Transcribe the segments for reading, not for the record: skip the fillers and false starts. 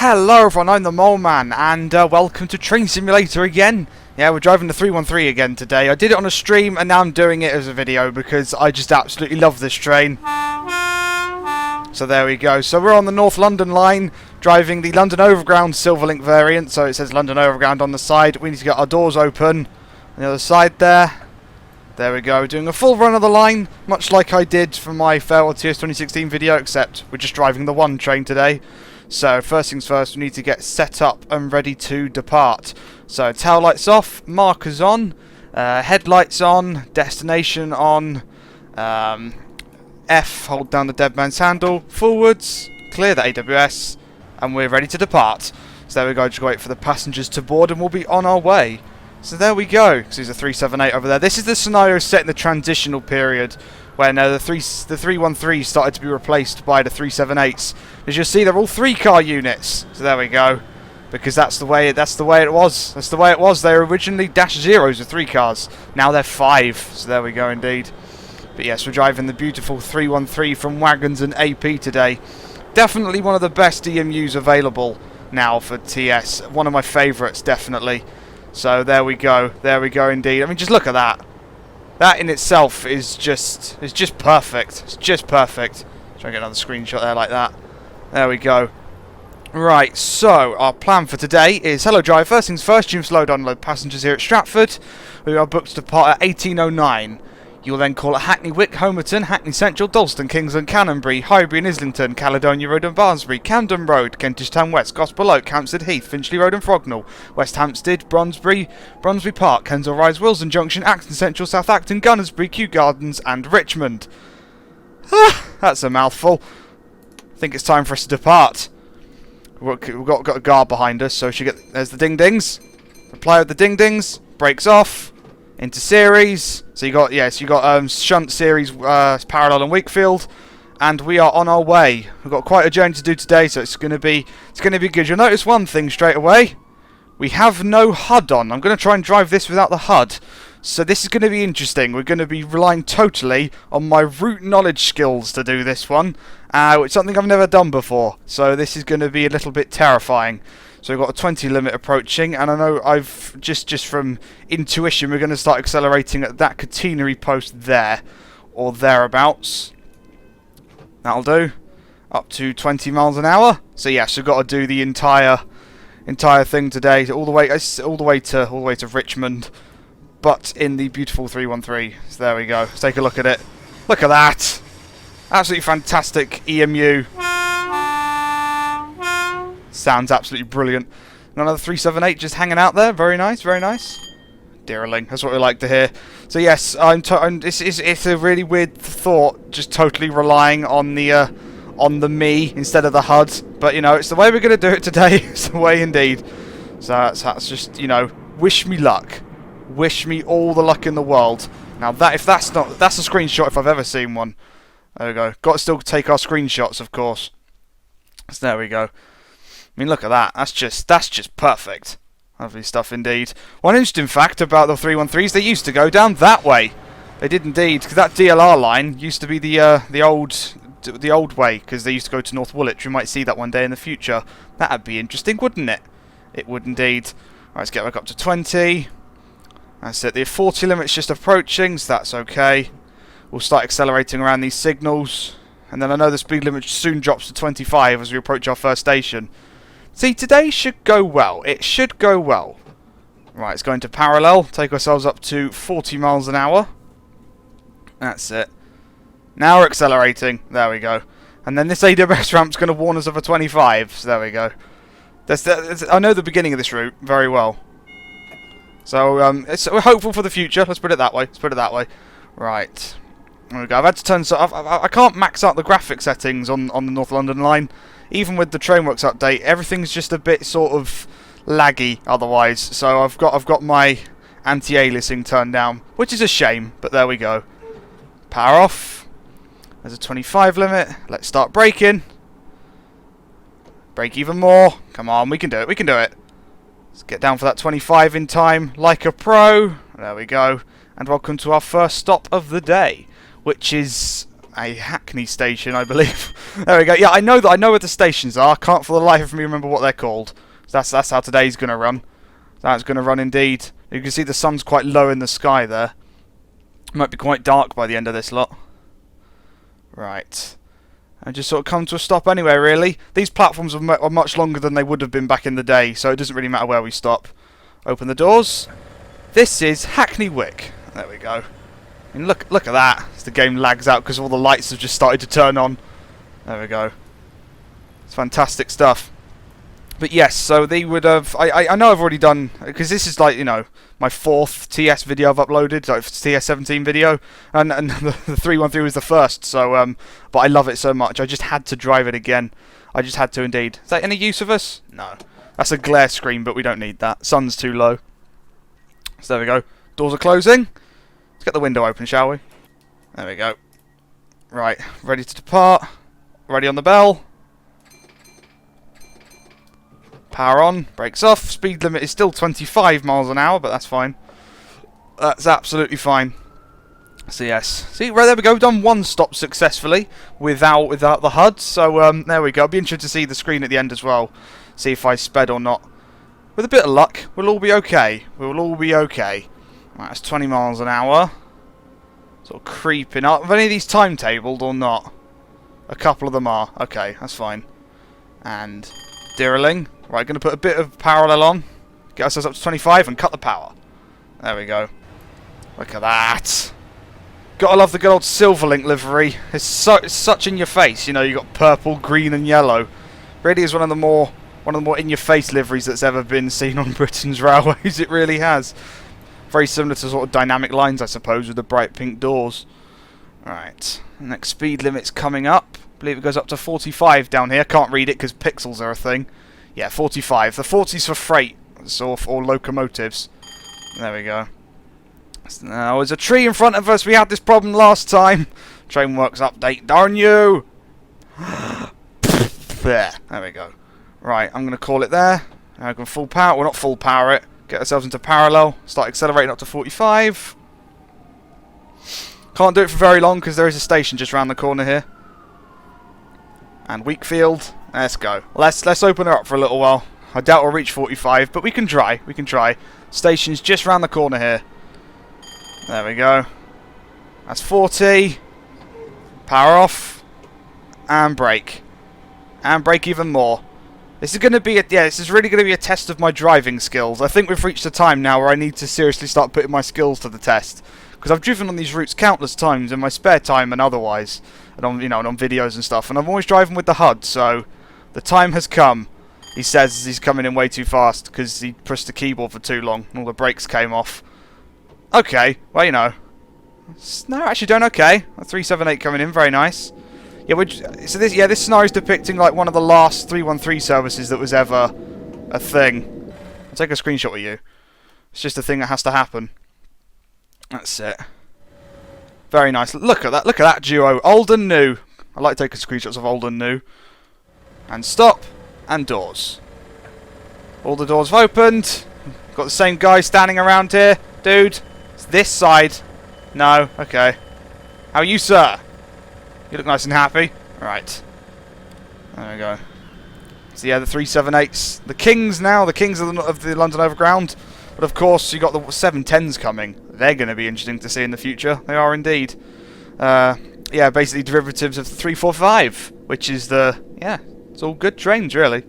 Hello everyone, I'm the Mole Man, and welcome to Train Simulator again. Yeah, we're driving the 313 again today. I did it on a stream, and now I'm doing it as a video because I just absolutely love this train. So there we go. So we're on the North London line, driving the London Overground Silverlink variant. So it says London Overground on the side. We need to get our doors open on the other side there. There we go, doing a full run of the line, much like I did for my Farewell TS 2016 video, except we're just driving the one train today. So first things first, we need to get set up and ready to depart. So tail lights off, markers on, headlights on, destination on, F, hold down the dead man's handle, forwards, clear the AWS, and we're ready to depart. So there we go, just wait for the passengers to board and we'll be on our way. So there we go. So there's a 378 over there. This is the scenario set in the transitional period when the 313 started to be replaced by the 378s. As you'll see, they're all 3-car units. So there we go, because that's the way it was. That's the way it was. They were originally dash zeros with 3 cars. Now they're 5. So there we go, indeed. But yes, we're driving the beautiful 313 from Waggonz and AP today. Definitely one of the best EMUs available now for TS. One of my favourites, definitely. So there we go. There we go, indeed. I mean, just look at that. That in itself is just perfect. It's just perfect. Try and get another screenshot there like that. There we go. Right, so our plan for today is, hello drive, first things first, you must load unload passengers here at Stratford. We are booked to depart at 1809. You will then call at Hackney Wick, Homerton, Hackney Central, Dalston, Kingsland, Canonbury, Highbury and Islington, Caledonia Road and Barnsbury, Camden Road, Kentish Town West, Gospel Oak, Hampstead Heath, Finchley Road and Frognall, West Hampstead, Bromsbury Park, Kensal Rise, Wilson Junction, Acton Central, South Acton, Gunnersbury, Kew Gardens and Richmond. That's a mouthful. I think it's time for us to depart. We've got a guard behind us, so there's the ding-dings. Reply with the ding-dings, brakes off. Into series, so you got shunt series, parallel and Wakefield, and we are on our way. We've got quite a journey to do today, so it's gonna be good. You'll notice one thing straight away: we have no HUD on. I'm gonna try and drive this without the HUD, so this is gonna be interesting. We're gonna be relying totally on my route knowledge skills to do this one, which is something I've never done before. So this is gonna be a little bit terrifying. So we've got a 20 limit approaching, and I know I've just from intuition we're going to start accelerating at that catenary post there, or thereabouts. That'll do. Up to 20 miles an hour. So yes, we've got to do the entire thing today, all the way to Richmond, but in the beautiful 313. So there we go. Let's take a look at it. Look at that! Absolutely fantastic EMU. Sounds absolutely brilliant. Another 378 just hanging out there. Very nice, very nice. Dearling, that's what we like to hear. So yes, it's a really weird thought, just totally relying on the me instead of the HUD. But you know, it's the way we're going to do it today. It's the way indeed. So that's just, you know, wish me luck. Wish me all the luck in the world. Now that's a screenshot if I've ever seen one. There we go. Got to still take our screenshots, of course. So there we go. I mean, look at that. That's just perfect. Lovely stuff indeed. One interesting fact about the 313s, they used to go down that way. They did indeed, because that DLR line used to be the old way, because they used to go to North Woolwich. We might see that one day in the future. That'd be interesting, wouldn't it? It would indeed. Right, let's get back up to 20. That's it. The 40 limit's just approaching, so that's okay. We'll start accelerating around these signals, and then I know the speed limit soon drops to 25 as we approach our first station. See, today should go well. It should go well. Right, it's going to parallel. Take ourselves up to 40 miles an hour. That's it. Now we're accelerating. There we go. And then this AWS ramp's going to warn us of a 25. So there we go. I know the beginning of this route very well. So we're hopeful for the future. Let's put it that way. Right. There we go. I've had to turn. So I can't max out the graphic settings on the North London line. Even with the Trainworks update, everything's just a bit sort of laggy otherwise. So I've got my anti-aliasing turned down, which is a shame, but there we go. Power off. There's a 25 limit. Let's start braking. Brake even more. Come on, we can do it. Let's get down for that 25 in time, like a pro. There we go. And welcome to our first stop of the day, which is a Hackney station, I believe. There we go. Yeah, I know where the stations are. Can't for the life of me remember what they're called. So that's how today's going to run. That's going to run indeed. You can see the sun's quite low in the sky there. Might be quite dark by the end of this lot. Right. And just sort of come to a stop anyway, really. These platforms are much longer than they would have been back in the day, so it doesn't really matter where we stop. Open the doors. This is Hackney Wick. There we go. And look at that. As the game lags out because all the lights have just started to turn on. There we go. It's fantastic stuff. But yes, so they would have... I know I've already done... Because this is like, you know, my 4th TS video I've uploaded. So TS 17 video. And the 313 was the first. So, but I love it so much. I just had to drive it again. I just had to indeed. Is that any use of us? No. That's a glare screen, but we don't need that. Sun's too low. So there we go. Doors are closing. Let's get the window open, shall we? There we go. Right. Ready to depart. Ready on the bell. Power on, brakes off, speed limit is still 25 miles an hour, but that's fine. That's absolutely fine. So yes, see, right there we go, we've done one stop successfully without the HUD, so there we go. I'll be interested to see the screen at the end as well, see if I sped or not. With a bit of luck, we'll all be okay. We'll all be okay. Right, that's 20 miles an hour. Sort of creeping up. Are any of these timetabled or not? A couple of them are. Okay, that's fine. And Dirling. Right, going to put a bit of parallel on, get ourselves up to 25 and cut the power. There we go. Look at that. Gotta love the good old Silverlink livery. It's such in your face, you know, you got purple, green and yellow. Really is one of the more in your face liveries that's ever been seen on Britain's railways. It really has. Very similar to sort of dynamic lines, I suppose, with the bright pink doors. Right, next speed limit's coming up. I believe it goes up to 45 down here. Can't read it because pixels are a thing. Yeah, 45. The 40's for freight, or locomotives. There we go. Now, there's a tree in front of us. We had this problem last time. Trainworks update, darn you! There we go. Right, I'm going to call it there. Now I can full power. Well, not full power it. Get ourselves into parallel. Start accelerating up to 45. Can't do it for very long because there is a station just around the corner here. And Wakefield. Let's go. Let's open her up for a little while. I doubt we'll reach 45, but we can try. We can try. Station's just round the corner here. There we go. That's 40. Power off. And brake. And brake even more. This is going to be this is really going to be a test of my driving skills. I think we've reached a time now where I need to seriously start putting my skills to the test. Because I've driven on these routes countless times in my spare time and otherwise. And on, you know, and on videos and stuff. And I'm always driving with the HUD, so the time has come. He says he's coming in way too fast because he pressed the keyboard for too long and all the brakes came off. Okay, well, you know. No, actually doing okay. A 378 coming in, very nice. Yeah, so this scenario is depicting like one of the last 313 services that was ever a thing. I'll take a screenshot with you. It's just a thing that has to happen. That's it. Very nice. Look at that duo. Old and new. I like taking screenshots of old and new. And stop. And doors. All the doors have opened. Got the same guy standing around here. Dude, it's this side. No, okay. How are you, sir? You look nice and happy. Right. There we go. So yeah, the 378s. The Kings now. The Kings of the London Overground. But of course, you got the 710s coming. They're going to be interesting to see in the future. They are indeed. Yeah, basically derivatives of the 345, which is the... Yeah, it's all good trains, really.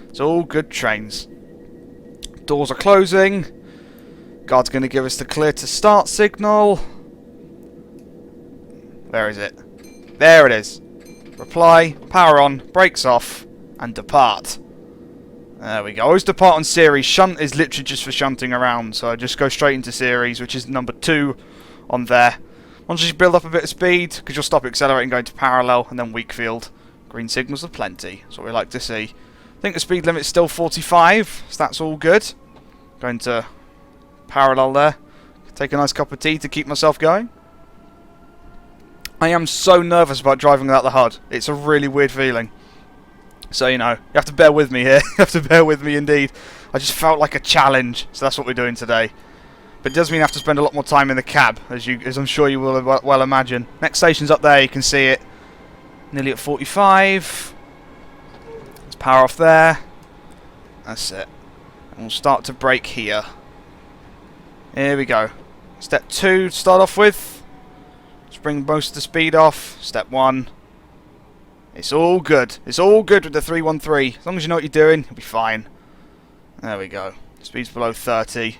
It's all good trains. Doors are closing. Guard's going to give us the clear to start signal. Where is it? There it is. Reply, power on, brakes off, and depart. There we go. Always depart on series. Shunt is literally just for shunting around, so I just go straight into series, which is number 2 on there. Once you build up a bit of speed, because you'll stop accelerating, go into parallel, and then Wakefield. Green signals are plenty. That's what we like to see. I think the speed limit's still 45, so that's all good. Going to parallel there. Take a nice cup of tea to keep myself going. I am so nervous about driving without the HUD. It's a really weird feeling. So, you know, you have to bear with me here. You have to bear with me indeed. I just felt like a challenge, so that's what we're doing today. But it does mean you have to spend a lot more time in the cab, as I'm sure you will well imagine. Next station's up there, you can see it. Nearly at 45. Let's power off there. That's it. And we'll start to brake here. Here we go. Step 2 to start off with. Let's bring most of the speed off. Step 1. It's all good. It's all good with the 313. As long as you know what you're doing, you'll be fine. There we go. Speed's below 30.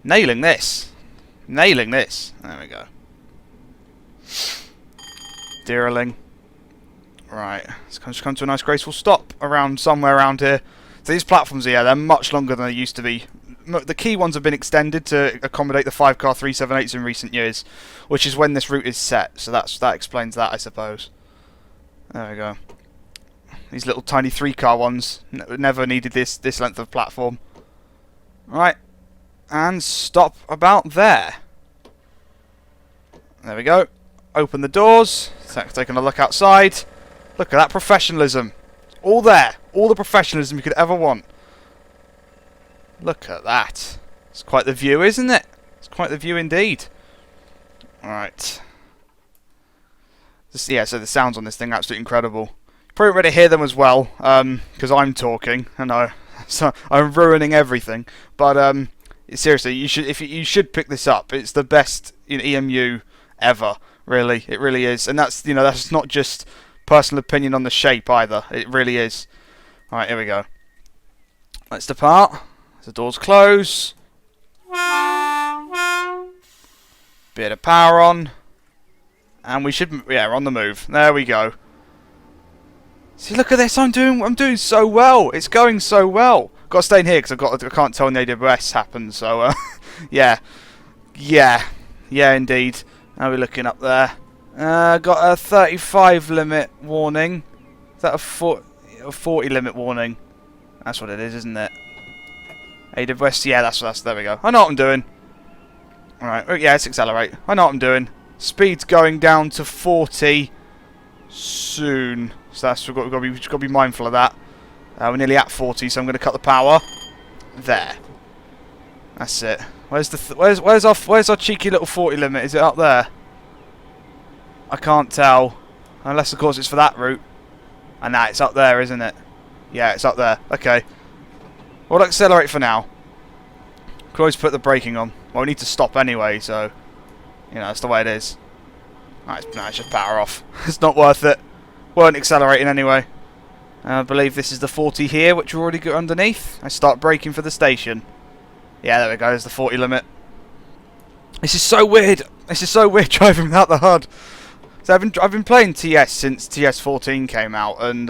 Nailing this. Nailing this. There we go. Deerling. Right. Let's just come to a nice graceful stop somewhere around here. So these platforms here, they're much longer than they used to be. The key ones have been extended to accommodate the 5-car 378s in recent years, which is when this route is set. So that explains that, I suppose. There we go. These little tiny 3-car ones never needed this length of platform. Right. And stop about there. There we go. Open the doors. Taking a look outside. Look at that professionalism. All there. All the professionalism you could ever want. Look at that. It's quite the view, isn't it? It's quite the view indeed. Alright. Yeah, so the sounds on this thing are absolutely incredible. You probably already hear them as well, because I'm talking. I know. So I'm ruining everything. But seriously, you should pick this up. It's the best EMU ever, really. It really is. And that's not just personal opinion on the shape either. It really is. Alright, here we go. Let's depart. The doors close. Bit of power on. And we should, yeah, we're on the move. There we go. See, look at this. I'm doing so well. It's going so well. Got to stay in here because I can't tell when the AWS happens. So, yeah, indeed. How are we looking up there? Got a 35 limit warning. Is that a 40 limit warning? That's what it is, isn't it? AWS, yeah, that's there we go. I know what I'm doing. Alright, yeah, let's accelerate. I know what I'm doing. Speed's going down to 40 soon. So we've got to be mindful of that. We're nearly at 40, so I'm going to cut the power. There. That's it. Where's our cheeky little 40 limit? Is it up there? I can't tell. Unless, of course, it's for that route. And that, it's up there, isn't it? Yeah, it's up there. Okay. We'll accelerate for now. Could always put the braking on. Well, we need to stop anyway, so that's the way it is. Alright, it's just power off. It's not worth it. Weren't accelerating anyway. I believe this is the 40 here, which we're already got underneath. I start braking for the station. Yeah, there we go. There's the 40 limit. This is so weird. This is so weird driving without the HUD. So I've been playing TS since TS14 came out, and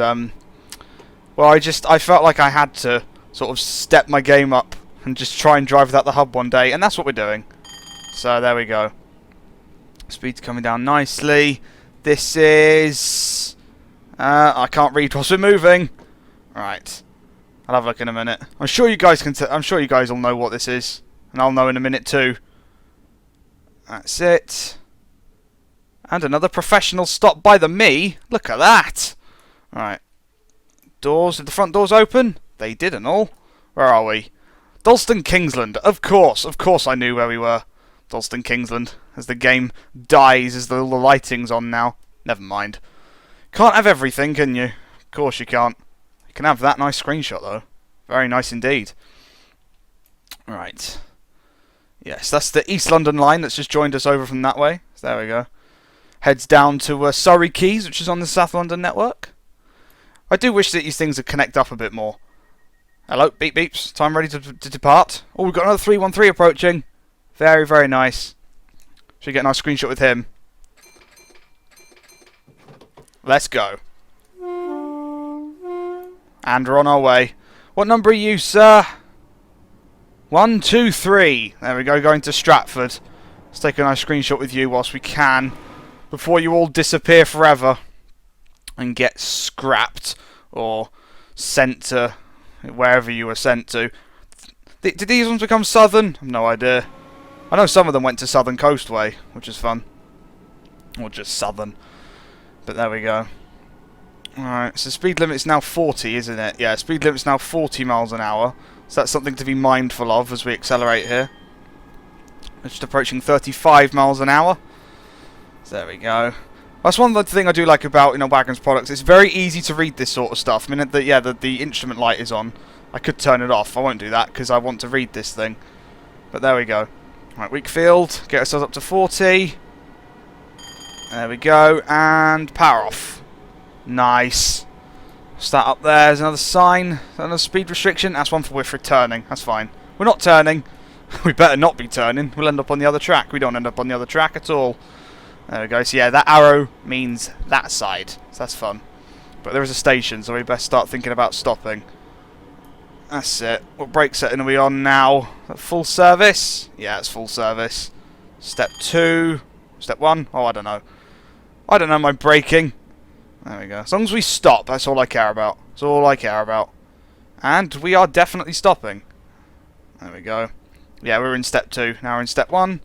well, I felt like I had to sort of step my game up and just try and drive without the hub one day, and that's what we're doing. So there we go. Speed's coming down nicely. This is I can't read whilst we're moving. Right, I'll have a look in a minute. I'm sure you guys can. I'm sure you guys will know what this is, and I'll know in a minute too. That's it. And another professional stop by the me. Look at that. Right. Doors. Did the front doors open? They did and all. Where are we? Dalston Kingsland. Of course I knew where we were. Dalston Kingsland. As the game dies, as the lighting's on now. Never mind. Can't have everything, can you? Of course you can't. You can have that nice screenshot though. Very nice indeed. Right. Yes, that's the East London line that's just joined us over from that way. So there we go. Heads down to Surrey Quays, which is on the South London network. I do wish that these things would connect up a bit more. Hello, beep beeps. Time ready to depart. Oh, we've got another 313 approaching. Very, very nice. Should get a nice screenshot with him. Let's go. And we're on our way. What number are you, sir? 123. There we go, going to Stratford. Let's take a nice screenshot with you whilst we can, before you all disappear forever and get scrapped or sent to wherever you were sent to. Did these ones become Southern? I've no idea. I know some of them went to Southern Coastway, which is fun. Or just Southern. But there we go. Alright, so speed limit's now 40, isn't it? Yeah, speed limit's now 40 miles an hour. So that's something to be mindful of as we accelerate here. Just approaching 35 miles an hour. So there we go. That's one of the things I do like about Waggonz products. It's very easy to read this sort of stuff. I mean, the instrument light is on. I could turn it off. I won't do that because I want to read this thing. But there we go. Right, weak field. Get ourselves up to 40. There we go. And power off. Nice. Start up there. There's another sign. Another speed restriction. That's one for if we're turning. That's fine. We're not turning. We better not be turning. We'll end up on the other track. We don't end up on the other track at all. There we go. So yeah, that arrow means that side. So that's fun. But there is a station, so we best start thinking about stopping. That's it. What brake setting are we on now? Full service? Yeah, it's full service. Step 2. Step 1? Oh, I don't know. I don't know my braking. There we go. As long as we stop, that's all I care about. That's all I care about. And we are definitely stopping. There we go. Yeah, we're in step 2. Now we're in step 1.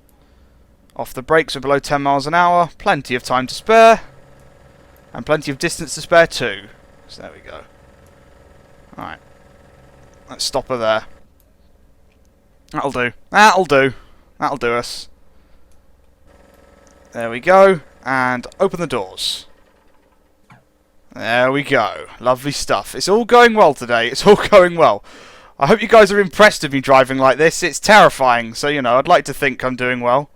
Off the brakes, we're below 10 miles an hour. Plenty of time to spare. And plenty of distance to spare too. So there we go. Alright. Let's stop her there. That'll do. That'll do. That'll do us. There we go. And open the doors. There we go. Lovely stuff. It's all going well today. It's all going well. I hope you guys are impressed with me driving like this. It's terrifying. So, I'd like to think I'm doing well.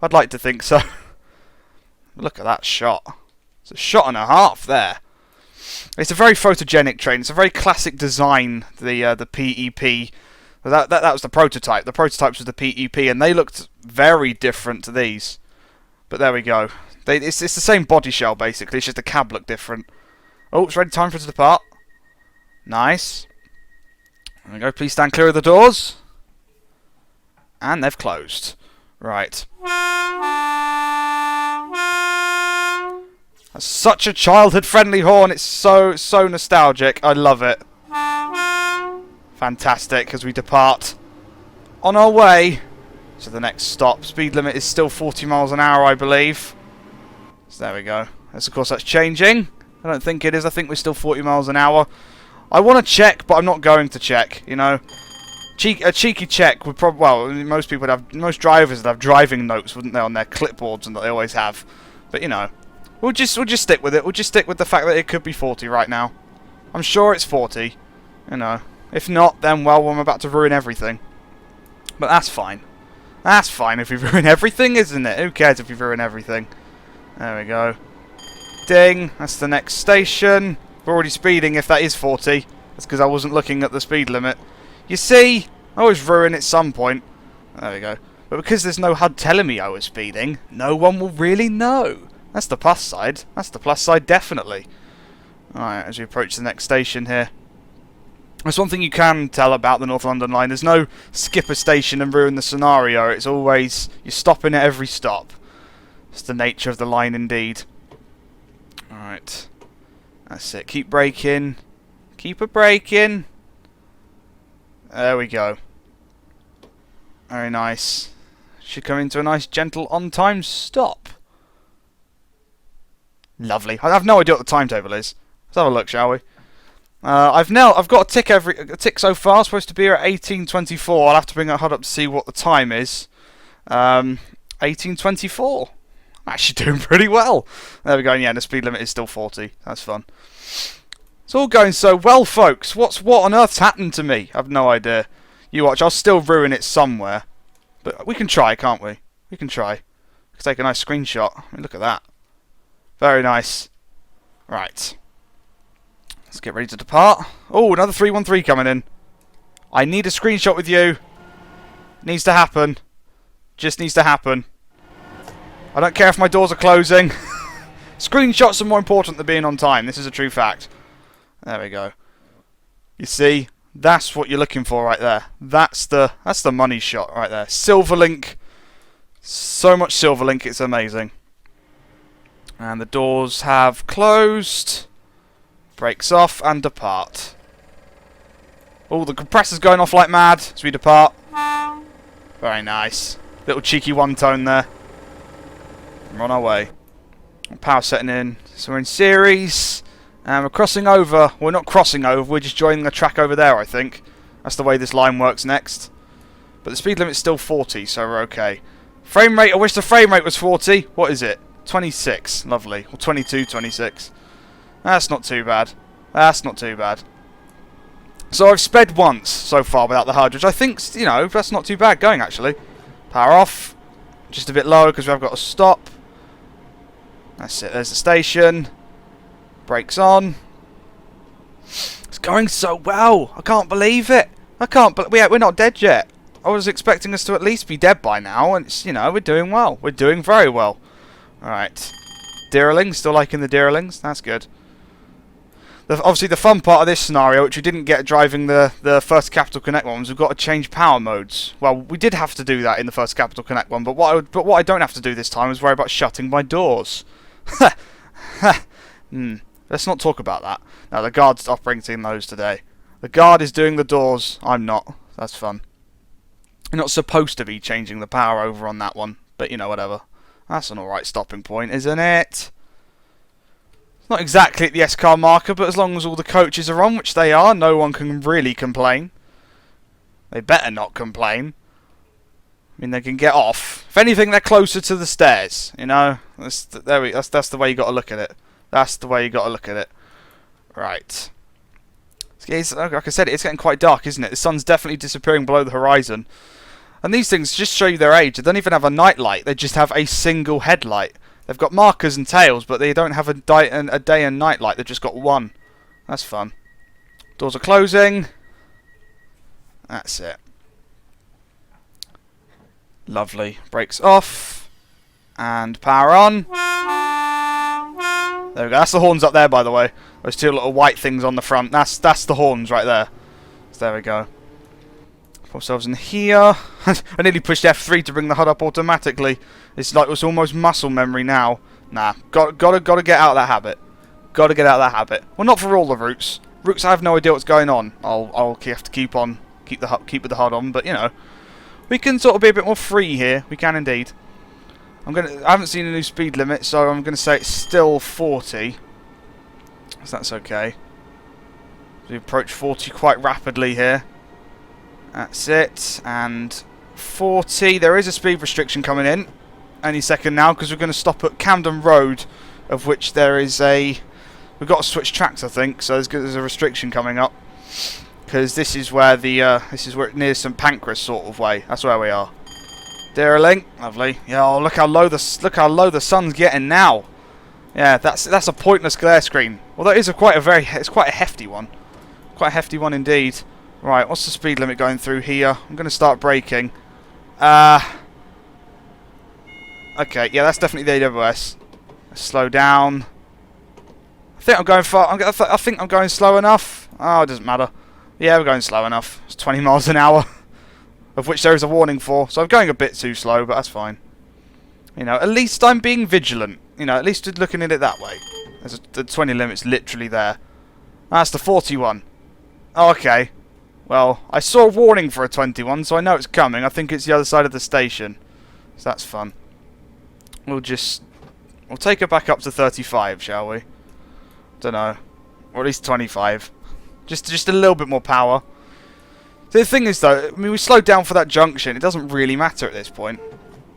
I'd like to think so. Look at that shot. It's a shot and a half there. It's a very photogenic train. It's a very classic design, the PEP. That was the prototype. The prototypes was the PEP, and they looked very different to these. But there we go. It's the same body shell, basically. It's just the cab looked different. Oh, it's ready. Time for it to depart. Nice. There we go. Please stand clear of the doors. And they've closed. Right. That's such a childhood-friendly horn. It's so nostalgic. I love it. Fantastic as we depart on our way to the next stop. Speed limit is still 40 miles an hour, I believe. So there we go. Of course, that's changing. I don't think it is. I think we're still 40 miles an hour. I want to check, but I'm not going to check. A cheeky check would probably. Well, most drivers would have driving notes, wouldn't they, on their clipboards, and that they always have. But we'll just stick with it. We'll just stick with the fact that it could be 40 right now. I'm sure it's 40. If not, then well, I'm about to ruin everything. But that's fine. That's fine if we ruin everything, isn't it? Who cares if we ruin everything? There we go. Ding. That's the next station. We're already speeding if that is 40. That's because I wasn't looking at the speed limit. You see? I always ruin at some point. There we go. But because there's no HUD telling me I was speeding, no one will really know. That's the plus side. That's the plus side, definitely. Alright, as we approach the next station here. There's one thing you can tell about the North London line. There's no skip a station and ruin the scenario. It's always, you're stopping at every stop. It's the nature of the line indeed. Alright. That's it. Keep braking. Keep a braking. There we go. Very nice. Should come into a nice, gentle, on-time stop. Lovely. I have no idea what the timetable is. Let's have a look, shall we? I've got a tick so far. Supposed to be at 18:24. I'll have to bring that HUD up to see what the time is. 18:24. I'm actually doing pretty well. There we go. Yeah, the speed limit is still 40. That's fun. It's all going so well, folks. What on earth's happened to me? I've no idea. You watch. I'll still ruin it somewhere. But we can try, can't we? We can try. We can take a nice screenshot. I mean, look at that. Very nice. Right. Let's get ready to depart. Oh, another 313 coming in. I need a screenshot with you. Needs to happen. Just needs to happen. I don't care if my doors are closing. Screenshots are more important than being on time. This is a true fact. There we go. You see, that's what you're looking for right there. That's the money shot right there. Silverlink. So much Silverlink, it's amazing. And the doors have closed. Brakes off and depart. Oh, the compressor's going off like mad as we depart. Very nice. Little cheeky one-tone there. We're on our way. Power setting in. So we're in series. And we're crossing over. We're not crossing over. We're just joining the track over there, I think. That's the way this line works next. But the speed limit's still 40, so we're okay. Frame rate, I wish the frame rate was 40. What is it? 26. Lovely. Or 22, 26. That's not too bad. That's not too bad. So I've sped once so far without the HUD, which I think, you know, that's not too bad going, actually. Power off. Just a bit low because we've got to stop. That's it. There's the station. Brakes on. It's going so well. I can't believe it. I can't believe we're not dead yet. I was expecting us to at least be dead by now, and it's, you know, we're doing well. We're doing very well. Alright. Deerlings, still liking the Deerlings. That's good. Obviously, the fun part of this scenario, which we didn't get driving the first Capital Connect one, was we've got to change power modes. Well, we did have to do that in the first Capital Connect one, but what I don't have to do this time is worry about shutting my doors. Let's not talk about that. No, the guard's operating those today. The guard is doing the doors. I'm not. That's fun. You're not supposed to be changing the power over on that one, but you know, whatever. That's an alright stopping point, isn't it? It's not exactly at the S-car marker, but as long as all the coaches are on, which they are, no one can really complain. They better not complain. I mean, they can get off. If anything, they're closer to the stairs, you know? That's the way you got to look at it. That's the way you got to look at it. Right. Like I said, it's getting quite dark, isn't it? The sun's definitely disappearing below the horizon. And these things just show you their age. They don't even have a night light. They just have a single headlight. They've got markers and tails, but they don't have a day and night light. They've just got one. That's fun. Doors are closing. That's it. Lovely. Brakes off. And power on. There we go. That's the horns up there, by the way. Those two little white things on the front. That's the horns right there. So there we go. Put ourselves in here. I nearly pushed F3 to bring the HUD up automatically. It's like it's almost muscle memory now. Nah, gotta get out of that habit. Gotta get out of that habit. Well, not for all the routes. Routes I have no idea what's going on. I'll have to keep with the HUD on, but you know, we can sort of be a bit more free here. We can indeed. I haven't seen a new speed limit, so I'm gonna say it's still 40. So that's okay. We approach 40 quite rapidly here. That's it. And 40. There is a speed restriction coming in any second now because we're going to stop at Camden Road, of which there is a... We've got to switch tracks, I think, so there's a restriction coming up. Because this is where it near St Pancras sort of way. That's where we are. Deerling, lovely. Yeah, oh, look how low the sun's getting now. Yeah, that's a pointless glare screen. Although it is quite a hefty one. Quite a hefty one indeed. Right, what's the speed limit going through here? I'm going to start braking. Okay, yeah, that's definitely the AWS. Slow down. I think I'm going far. I think I'm going slow enough. Oh, it doesn't matter. Yeah, we're going slow enough. It's 20 miles an hour, of which there is a warning for. So I'm going a bit too slow, but that's fine. You know, at least I'm being vigilant. You know, at least looking at it that way. The 20 limit's literally there. That's the 41. Oh, okay. Well, I saw a warning for a 21, so I know it's coming. I think it's the other side of the station. So that's fun. We'll take it back up to 35, shall we? Don't know. Or at least 25. Just a little bit more power. The thing is, though, I mean, we slowed down for that junction. It doesn't really matter at this point.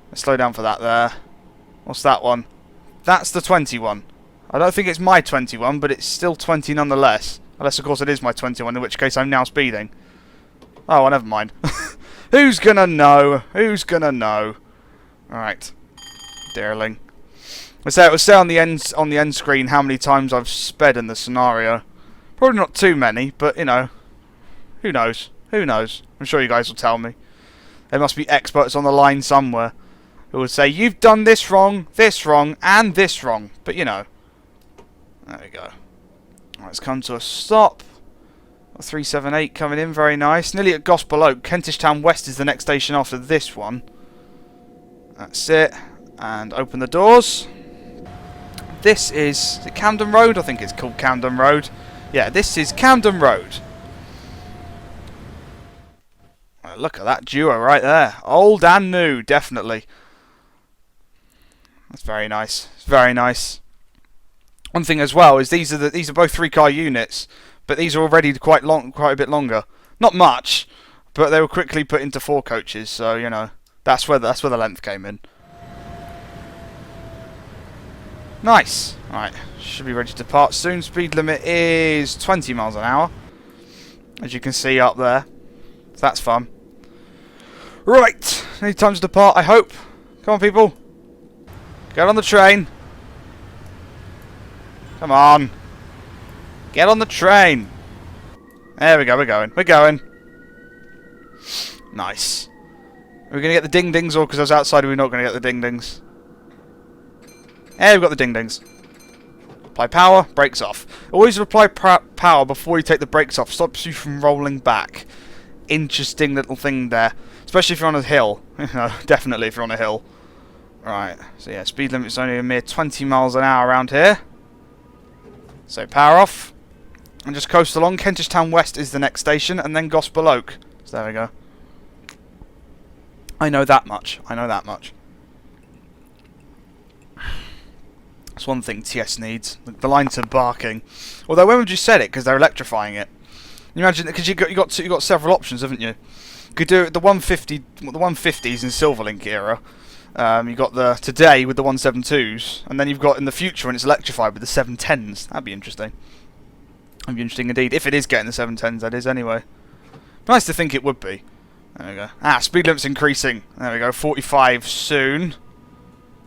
Let's slow down for that there. What's that one? That's the 21. I don't think it's my 21, but it's still 20 nonetheless. Unless, of course, it is my 21, in which case I'm now speeding. Oh, well, never mind. Who's gonna know? Who's gonna know? Alright. Deerling. It will say on the end screen how many times I've sped in the scenario. Probably not too many, but, you know. Who knows? Who knows? I'm sure you guys will tell me. There must be experts on the line somewhere who will say, you've done this wrong, and this wrong. But, you know. There we go. Let's come to a stop. 378 coming in, very nice. Nearly at Gospel Oak. Kentish Town West is the next station after this one. That's it. And open the doors. This is it Camden Road? I think it's called Camden Road. Yeah, this is Camden Road. Look at that duo right there. Old and new, definitely. That's very nice. It's very nice. One thing as well is these are both 3-car units, but these are already quite a bit longer. Not much, but they were quickly put into 4 coaches, so you know That's where the length came in. Nice. Right, should be ready to depart soon. Speed limit is 20 miles an hour, as you can see up there. So that's fun. Right, any time to depart, I hope. Come on, people. Get on the train. Come on. Get on the train. There we go, we're going. We're going. Nice. Are we going to get the ding-dings, or because I was outside, are we not going to get the ding-dings? Hey, we've got the ding-dings. Apply power, brakes off. Always apply power before you take the brakes off. Stops you from rolling back. Interesting little thing there. Especially if you're on a hill. Definitely if you're on a hill. Right, so yeah, speed limit is only a mere 20 miles an hour around here. So power off. And just coast along. Kentish Town West is the next station, and then Gospel Oak. So there we go. I know that much. I know that much. That's one thing TS needs. The lines are barking. Although when would you set it? Because they're electrifying it. You imagine, because you got several options, haven't you? You could do it the 150, the 150s in Silverlink era. You got the today with the 172s, and then you've got in the future when it's electrified with the 710s. That'd be interesting. That'd be interesting indeed. If it is getting the 710s, that is anyway. Nice to think it would be. There we go. Ah, speed limit's increasing. There we go. 45 soon.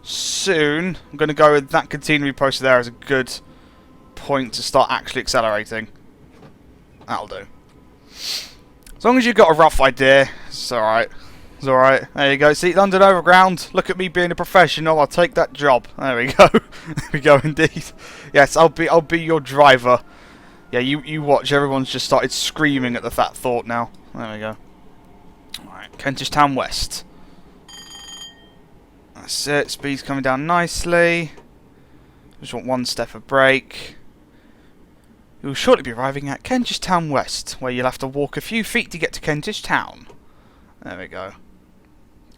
Soon. I'm going to go with that continually posted there as a good point to start actually accelerating. That'll do. As long as you've got a rough idea, it's alright. It's alright. There you go. See, London Overground. Look at me being a professional. I'll take that job. There we go. There we go indeed. Yes, I'll be your driver. Yeah, you watch. Everyone's just started screaming at the that thought now. There we go. Alright, Kentish Town West. That's it. Speed's coming down nicely. Just want one step of brake. You'll shortly be arriving at Kentish Town West, where you'll have to walk a few feet to get to Kentish Town. There we go.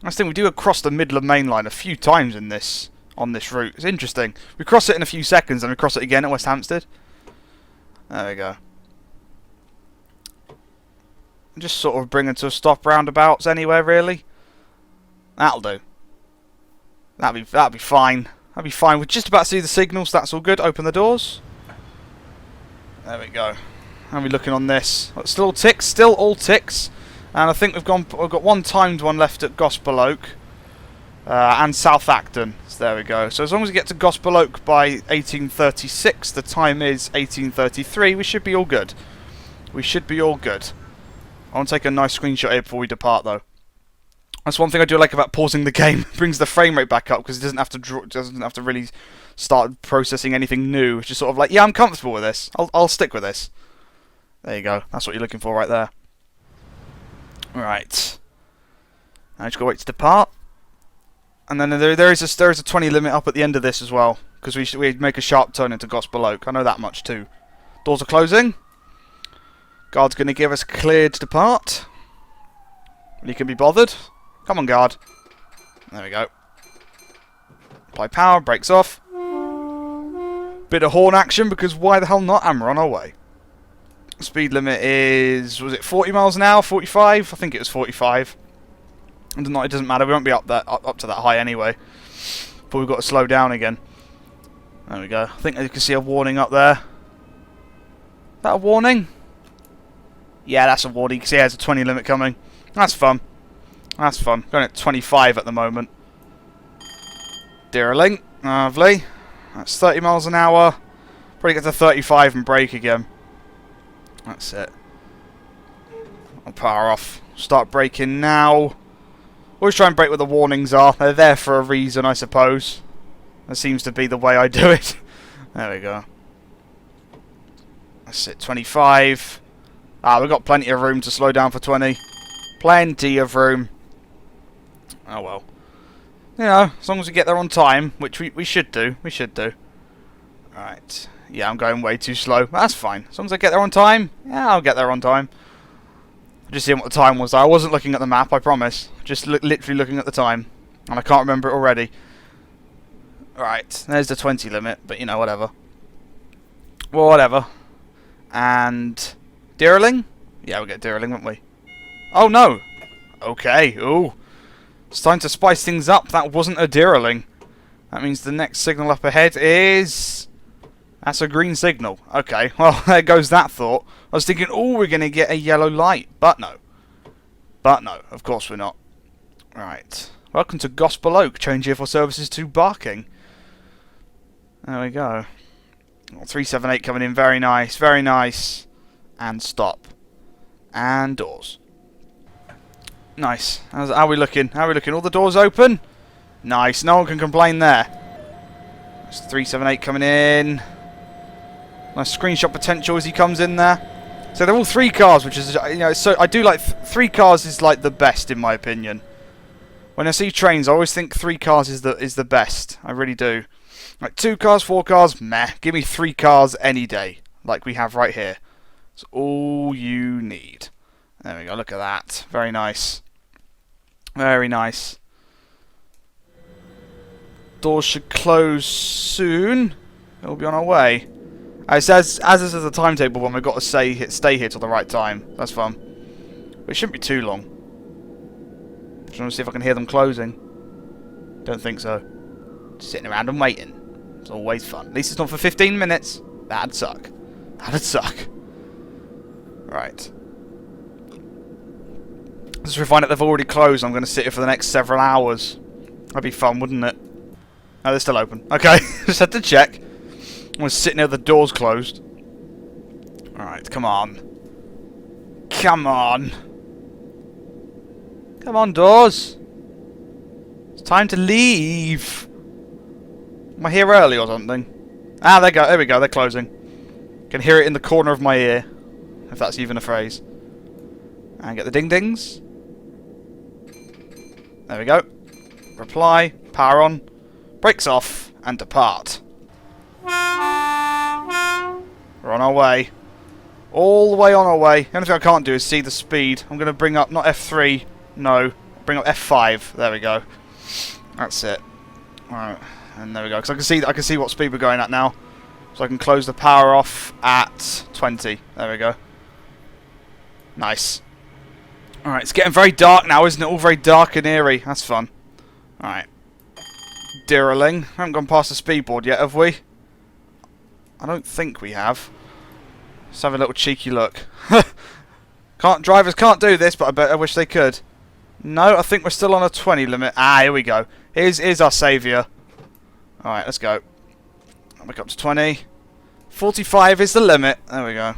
Nice thing, we do cross the Midland Main Line a few times in this on this route. It's interesting. We cross it in a few seconds, and we cross it again at West Hampstead. There we go. Just sort of bring it to a stop roundabouts anywhere, really. That'll do. That'll be fine. That'll be fine. We're just about to see the signals. That's all good. Open the doors. There we go. How are we looking on this? Still all ticks. Still all ticks. And I think we've got one timed one left at Gospel Oak and South Acton. So there we go. So as long as we get to Gospel Oak by 1836, the time is 1833. We should be all good. We should be all good. I want to take a nice screenshot here before we depart, though. That's one thing I do like about pausing the game. It brings the frame rate back up because it doesn't have to really start processing anything new. It's just sort of like, yeah, I'm comfortable with this. I'll stick with this. There you go. That's what you're looking for right there. Right. Now just got to wait to depart. And then there is a 20 limit up at the end of this as well, because we make a sharp turn into Gospel Oak. I know that much too. Doors are closing. Guard's going to give us clear to depart. He can be bothered. Come on, guard. There we go. Apply power, brakes off. Bit of horn action, because why the hell not? And we're on our way. Speed limit is, was it 40 miles an hour? 45? I think it was 45. It doesn't matter. We won't be up to that high anyway. But we've got to slow down again. There we go. I think you can see a warning up there. Is that a warning? Yeah, that's a warning. You can see there's a 20 limit coming. That's fun. That's fun. Going at 25 at the moment. Dearling. Lovely. That's 30 miles an hour. Probably get to 35 and brake again. That's it. I'll power off. Start braking now. Always try and brake where the warnings are. They're there for a reason, I suppose. That seems to be the way I do it. There we go. That's it. 25. Ah, we've got plenty of room to slow down for 20. Plenty of room. Oh well. You know, as long as we get there on time, which we should do. We should do. Alright. Yeah, I'm going way too slow. That's fine. As long as I get there on time, yeah, I'll get there on time. Just seeing what the time was. I wasn't looking at the map, I promise. Just literally looking at the time. And I can't remember it already. Right, there's the 20 limit, but you know, whatever. Well, whatever. And Dearling? Yeah, we'll get Dearling, won't we? Oh, no! Okay, ooh. It's time to spice things up. That wasn't a deraling. That means the next signal up ahead is... That's a green signal. Okay, well, there goes that thought. I was thinking, oh, we're going to get a yellow light. But no. But no, of course we're not. Right. Welcome to Gospel Oak. Change here for services to Barking. There we go. 378 coming in. Very nice. Very nice. And stop. And doors. Nice. How are we looking? How are we looking? All the doors open? Nice. No one can complain there. That's 378 coming in. Nice screenshot potential as he comes in there. So they're all 3 cars, which is, you know, so I do like 3 cars is like the best in my opinion. When I see trains, I always think 3 cars is the best. I really do. Like 2 cars, 4 cars, meh. Give me 3 cars any day, like we have right here. It's all you need. There we go. Look at that. Very nice. Very nice. Doors should close soon. It'll be on our way. It says, as this is the timetable one, we've got to stay here till the right time. That's fun. But it shouldn't be too long. Just want to see if I can hear them closing. Don't think so. Just sitting around and waiting. It's always fun. At least it's not for 15 minutes. That'd suck. That'd suck. Right. Just we find out they've already closed. I'm going to sit here for the next several hours. That'd be fun, wouldn't it? Oh, they're still open. Okay. Just had to check. I was sitting there, the doors closed. Alright, come on. Come on. Come on, doors. It's time to leave. Am I here early or something? Ah, there go. There we go. They're closing. Can hear it in the corner of my ear. If that's even a phrase. And get the ding-dings. There we go. Reply. Power on. Brakes off. And depart. We're on our way. All the way on our way. The only thing I can't do is see the speed. I'm going to bring up, not F3, no. Bring up F5. There we go. That's it. Alright. And there we go. Because I can see what speed we're going at now. So I can close the power off at 20. There we go. Nice. Alright, it's getting very dark now, isn't it? All very dark and eerie. That's fun. Alright. Deraling. Haven't gone past the speed board yet, have we? I don't think we have. Let's have a little cheeky look. Drivers can't do this, but I wish they could. No, I think we're still on a 20 limit. Ah, here we go. Here's our saviour. Alright, let's go. Back up to 20. 45 is the limit. There we go.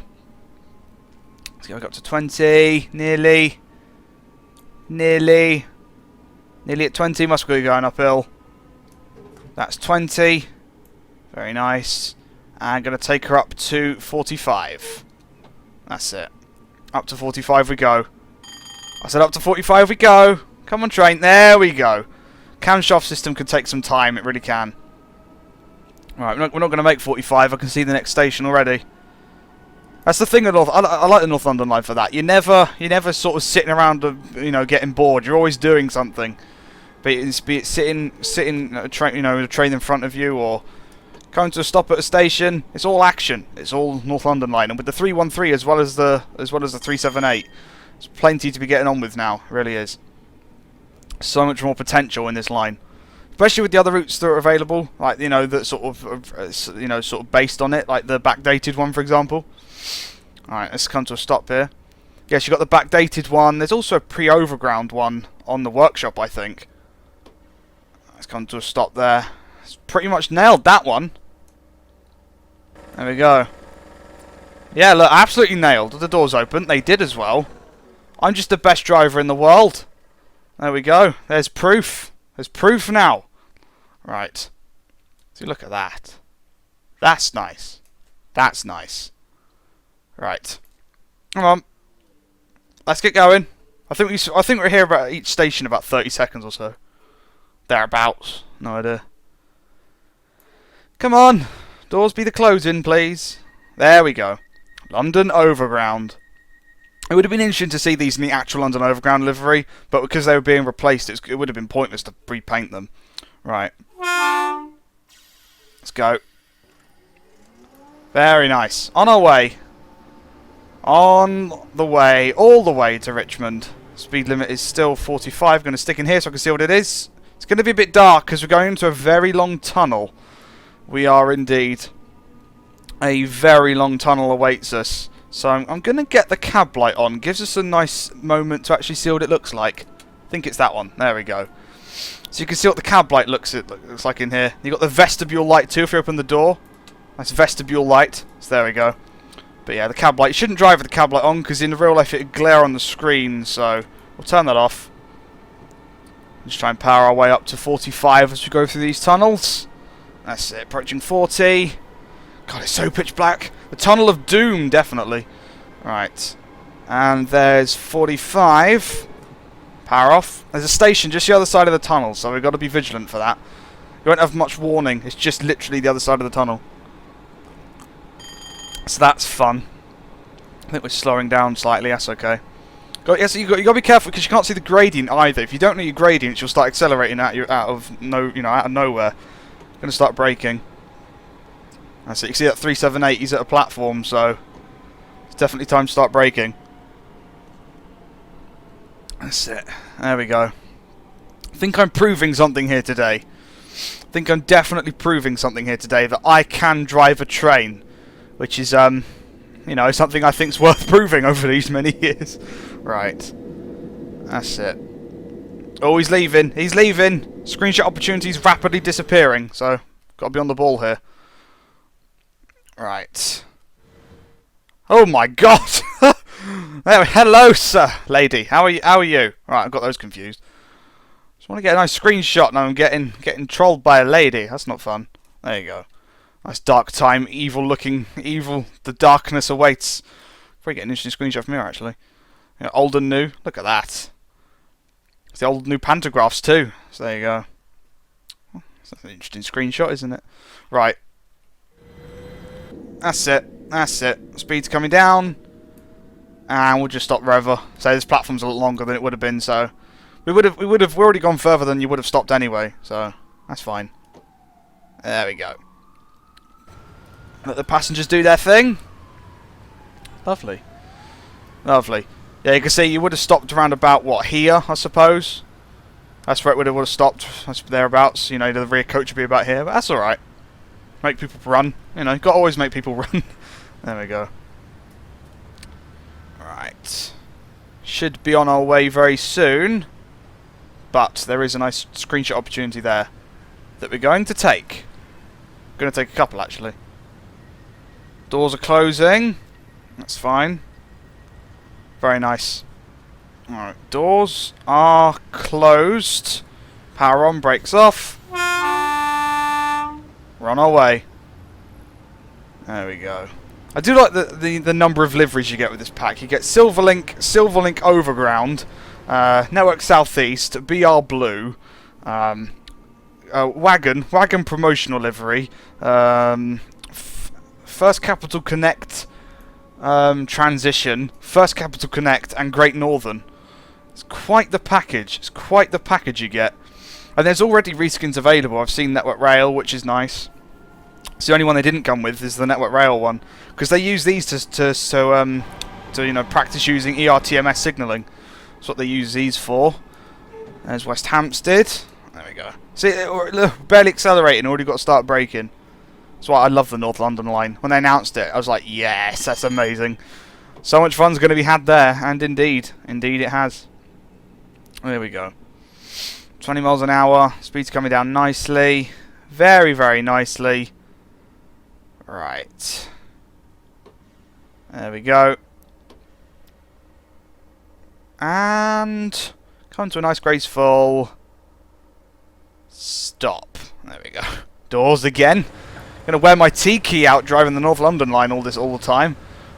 Let's go back up to 20. Nearly. Nearly at 20. Must be going uphill. That's 20. Very nice. And going to take her up to 45. That's it. Up to 45 we go. I said up to 45 we go. Come on, train. There we go. Camshaft system can take some time. It really can. Alright, we're not going to make 45. I can see the next station already. That's the thing. I like the North London line for that. You're never sort of sitting around, you know, getting bored. You're always doing something. Be it sitting a train in front of you, or coming to a stop at a station. It's all action. It's all North London line, and with the 313 as well as the 378, there's plenty to be getting on with now. It really is. So much more potential in this line, especially with the other routes that are available, like that sort of based on it, like the backdated one, for example. All right, let's come to a stop here. Yes, you got the backdated one. There's also a pre-overground one on the workshop, I think. Let's come to a stop there. It's pretty much nailed that one. There we go. Yeah, look, absolutely nailed. The doors open. They did as well. I'm just the best driver in the world. There we go. There's proof. There's proof now. Right. See, look at that. That's nice. That's nice. Right. Come on. Let's get going. I think we're here about each station about 30 seconds or so. Thereabouts. No idea. Come on. Doors be the closing, please. There we go. London Overground. It would have been interesting to see these in the actual London Overground livery, but because they were being replaced, it would have been pointless to repaint them. Right. Let's go. Very nice. On our way. On the way. All the way to Richmond. Speed limit is still 45. Going to stick in here so I can see what it is. It's going to be a bit dark because we're going into a very long tunnel. We are indeed. A very long tunnel awaits us. So I'm going to get the cab light on. Gives us a nice moment to actually see what it looks like. I think it's that one. There we go. So you can see what the cab light looks like in here. You've got the vestibule light too if you open the door. Nice vestibule light. So there we go. But yeah, the cab light. You shouldn't drive with the cab light on because in real life it would glare on the screen. So we'll turn that off. Just try and power our way up to 45 as we go through these tunnels. That's it. Approaching 40. God, it's so pitch black. The Tunnel of Doom, definitely. Right. And there's 45. Power off. There's a station just the other side of the tunnel, so we've got to be vigilant for that. You won't have much warning. It's just literally the other side of the tunnel. So that's fun. I think we're slowing down slightly. That's okay. Yes, you got to be careful because you can't see the gradient either. If you don't know your gradients, you'll start accelerating out of nowhere. Going to start braking. That's it. You can see that 378. He's at a platform, so it's definitely time to start braking. That's it. There we go. I think I'm proving something here today. I think I'm definitely proving something here today that I can drive a train, which is something I think's worth proving over these many years. Right. That's it. Oh, he's leaving. He's leaving. Screenshot opportunities rapidly disappearing, so got to be on the ball here. Right. Oh my God! Hello, sir, lady. How are you? Right, I've got those confused. Just want to get a nice screenshot. Now I'm getting trolled by a lady. That's not fun. There you go. Nice dark time, evil. The darkness awaits. Probably get an interesting screenshot from here actually. Yeah, old and new. Look at that. It's the old new pantographs too. So there you go. That's an interesting screenshot, isn't it? Right. That's it. That's it. Speed's coming down. And we'll just stop wherever. So this platform's a lot longer than it would have been, so we've already gone further than you would have stopped anyway, so that's fine. There we go. Let the passengers do their thing. Lovely. Lovely. Yeah, you can see you would have stopped around about what, here, I suppose. That's where it would have stopped. That's thereabouts. You know, the rear coach would be about here, but that's alright. Make people run. You know, got to always make people run. There we go. Right. Should be on our way very soon. But there is a nice screenshot opportunity there that we're going to take. Going to take a couple, actually. Doors are closing. That's fine. Very nice. Alright, doors are closed. Power on, brakes off. We're on our way. There we go. I do like the number of liveries you get with this pack. You get Silverlink Overground, Network Southeast, BR Blue, Wagon Promotional Livery, First Capital Connect Transition, First Capital Connect, and Great Northern. It's quite the package. It's quite the package you get. And there's already reskins available. I've seen Network Rail, which is nice. So the only one they didn't come with is the Network Rail one, because they use these to practice using ERTMS signalling. That's what they use these for. There's West Hampstead. There we go. See, barely accelerating, already got to start braking. That's why I love the North London line. When they announced it, I was like, yes, that's amazing. So much fun's going to be had there, and indeed it has. There we go. 20 miles an hour. Speed's coming down nicely. Very, very nicely. Right. There we go. And come to a nice graceful stop. There we go. Doors again. Gonna wear my T key out driving the North London line all the time.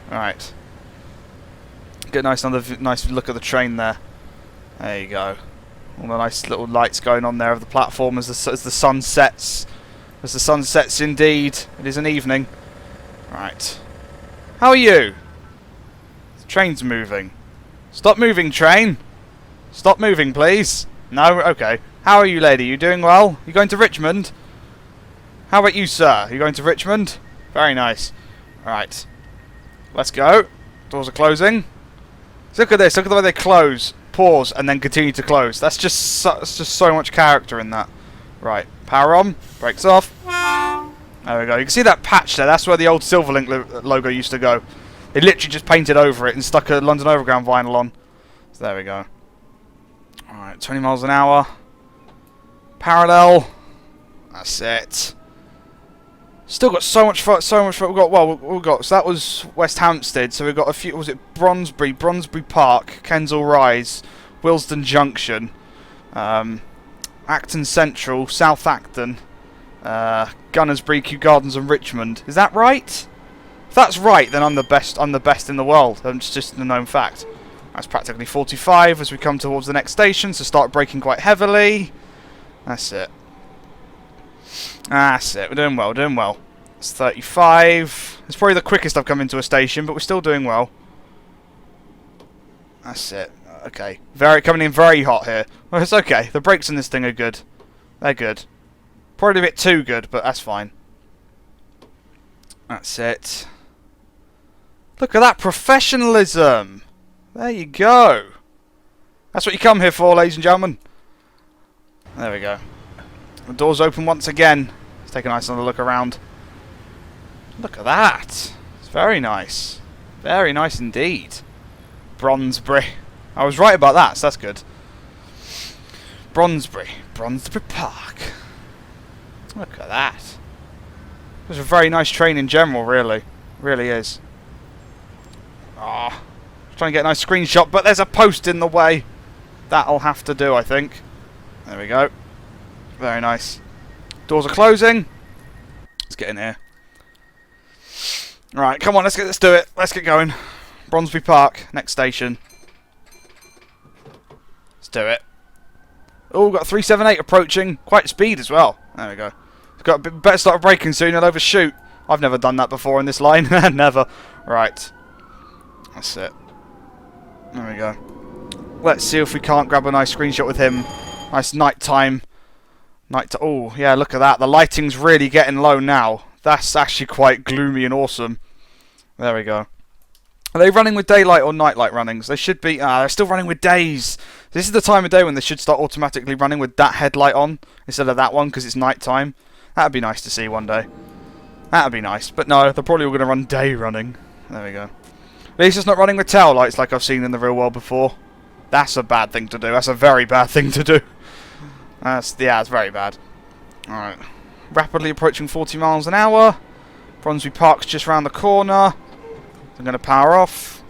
Alright. Get a nice look at the train there. There you go. All the nice little lights going on there of the platform as the sun sets. As the sun sets indeed. It is an evening. Right. How are you? The train's moving. Stop moving, train. Stop moving, please. No? Okay. How are you, lady? You doing well? You going to Richmond? How about you, sir? You going to Richmond? Very nice. Right. Let's go. Doors are closing. Look at this. Look at the way they close. pause, and then continue to close. That's just so much character in that. Right, power on, brakes off. There we go. You can see that patch there. That's where the old Silverlink logo used to go. They literally just painted over it and stuck a London Overground vinyl on. So there we go. Alright, 20 miles an hour. Parallel. That's it. Still got so much fun. We've got, so that was West Hampstead. So we've got a few, was it Bronsbury Park, Kensal Rise, Willesden Junction, Acton Central, South Acton, Gunnersbury, Kew Gardens and Richmond. Is that right? If that's right, then I'm the best in the world. It's just a known fact. That's practically 45 as we come towards the next station, so start braking quite heavily. That's it. That's it. We're doing well, doing well. It's 35. It's probably the quickest I've come into a station, but we're still doing well. That's it. Okay. Coming in very hot here. Well, it's okay. The brakes in this thing are good. They're good. Probably a bit too good, but that's fine. That's it. Look at that professionalism. There you go. That's what you come here for, ladies and gentlemen. There we go. The door's open once again. Let's take a nice little look around. Look at that. It's very nice. Very nice indeed. Bronsbury. I was right about that, so that's good. Bronsbury Park. Look at that. It's a very nice train in general, really. Really is. Ah, trying to get a nice screenshot, but there's a post in the way. That'll have to do, I think. There we go. Very nice. Doors are closing. Let's get in here. Right, come on, let's do it. Let's get going. Bronsbury Park, next station. Let's do it. Oh, got 378 approaching. Quite speed as well. There we go. Better start braking soon, I'll overshoot. I've never done that before in this line. Never. Right. That's it. There we go. Let's see if we can't grab a nice screenshot with him. Nice nighttime. Oh, yeah, look at that. The lighting's really getting low now. That's actually quite gloomy and awesome. There we go. Are they running with daylight or nightlight runnings? They should be. They're still running with days. This is the time of day when they should start automatically running with that headlight on instead of that one because it's nighttime. That'd be nice to see one day. That'd be nice. But no, they're probably all going to run day running. There we go. At least it's not running with tail lights like I've seen in the real world before. That's a bad thing to do. That's a very bad thing to do. It's very bad. Alright. Rapidly approaching 40 miles an hour. Bronsbury Park's just round the corner. I'm going to power off.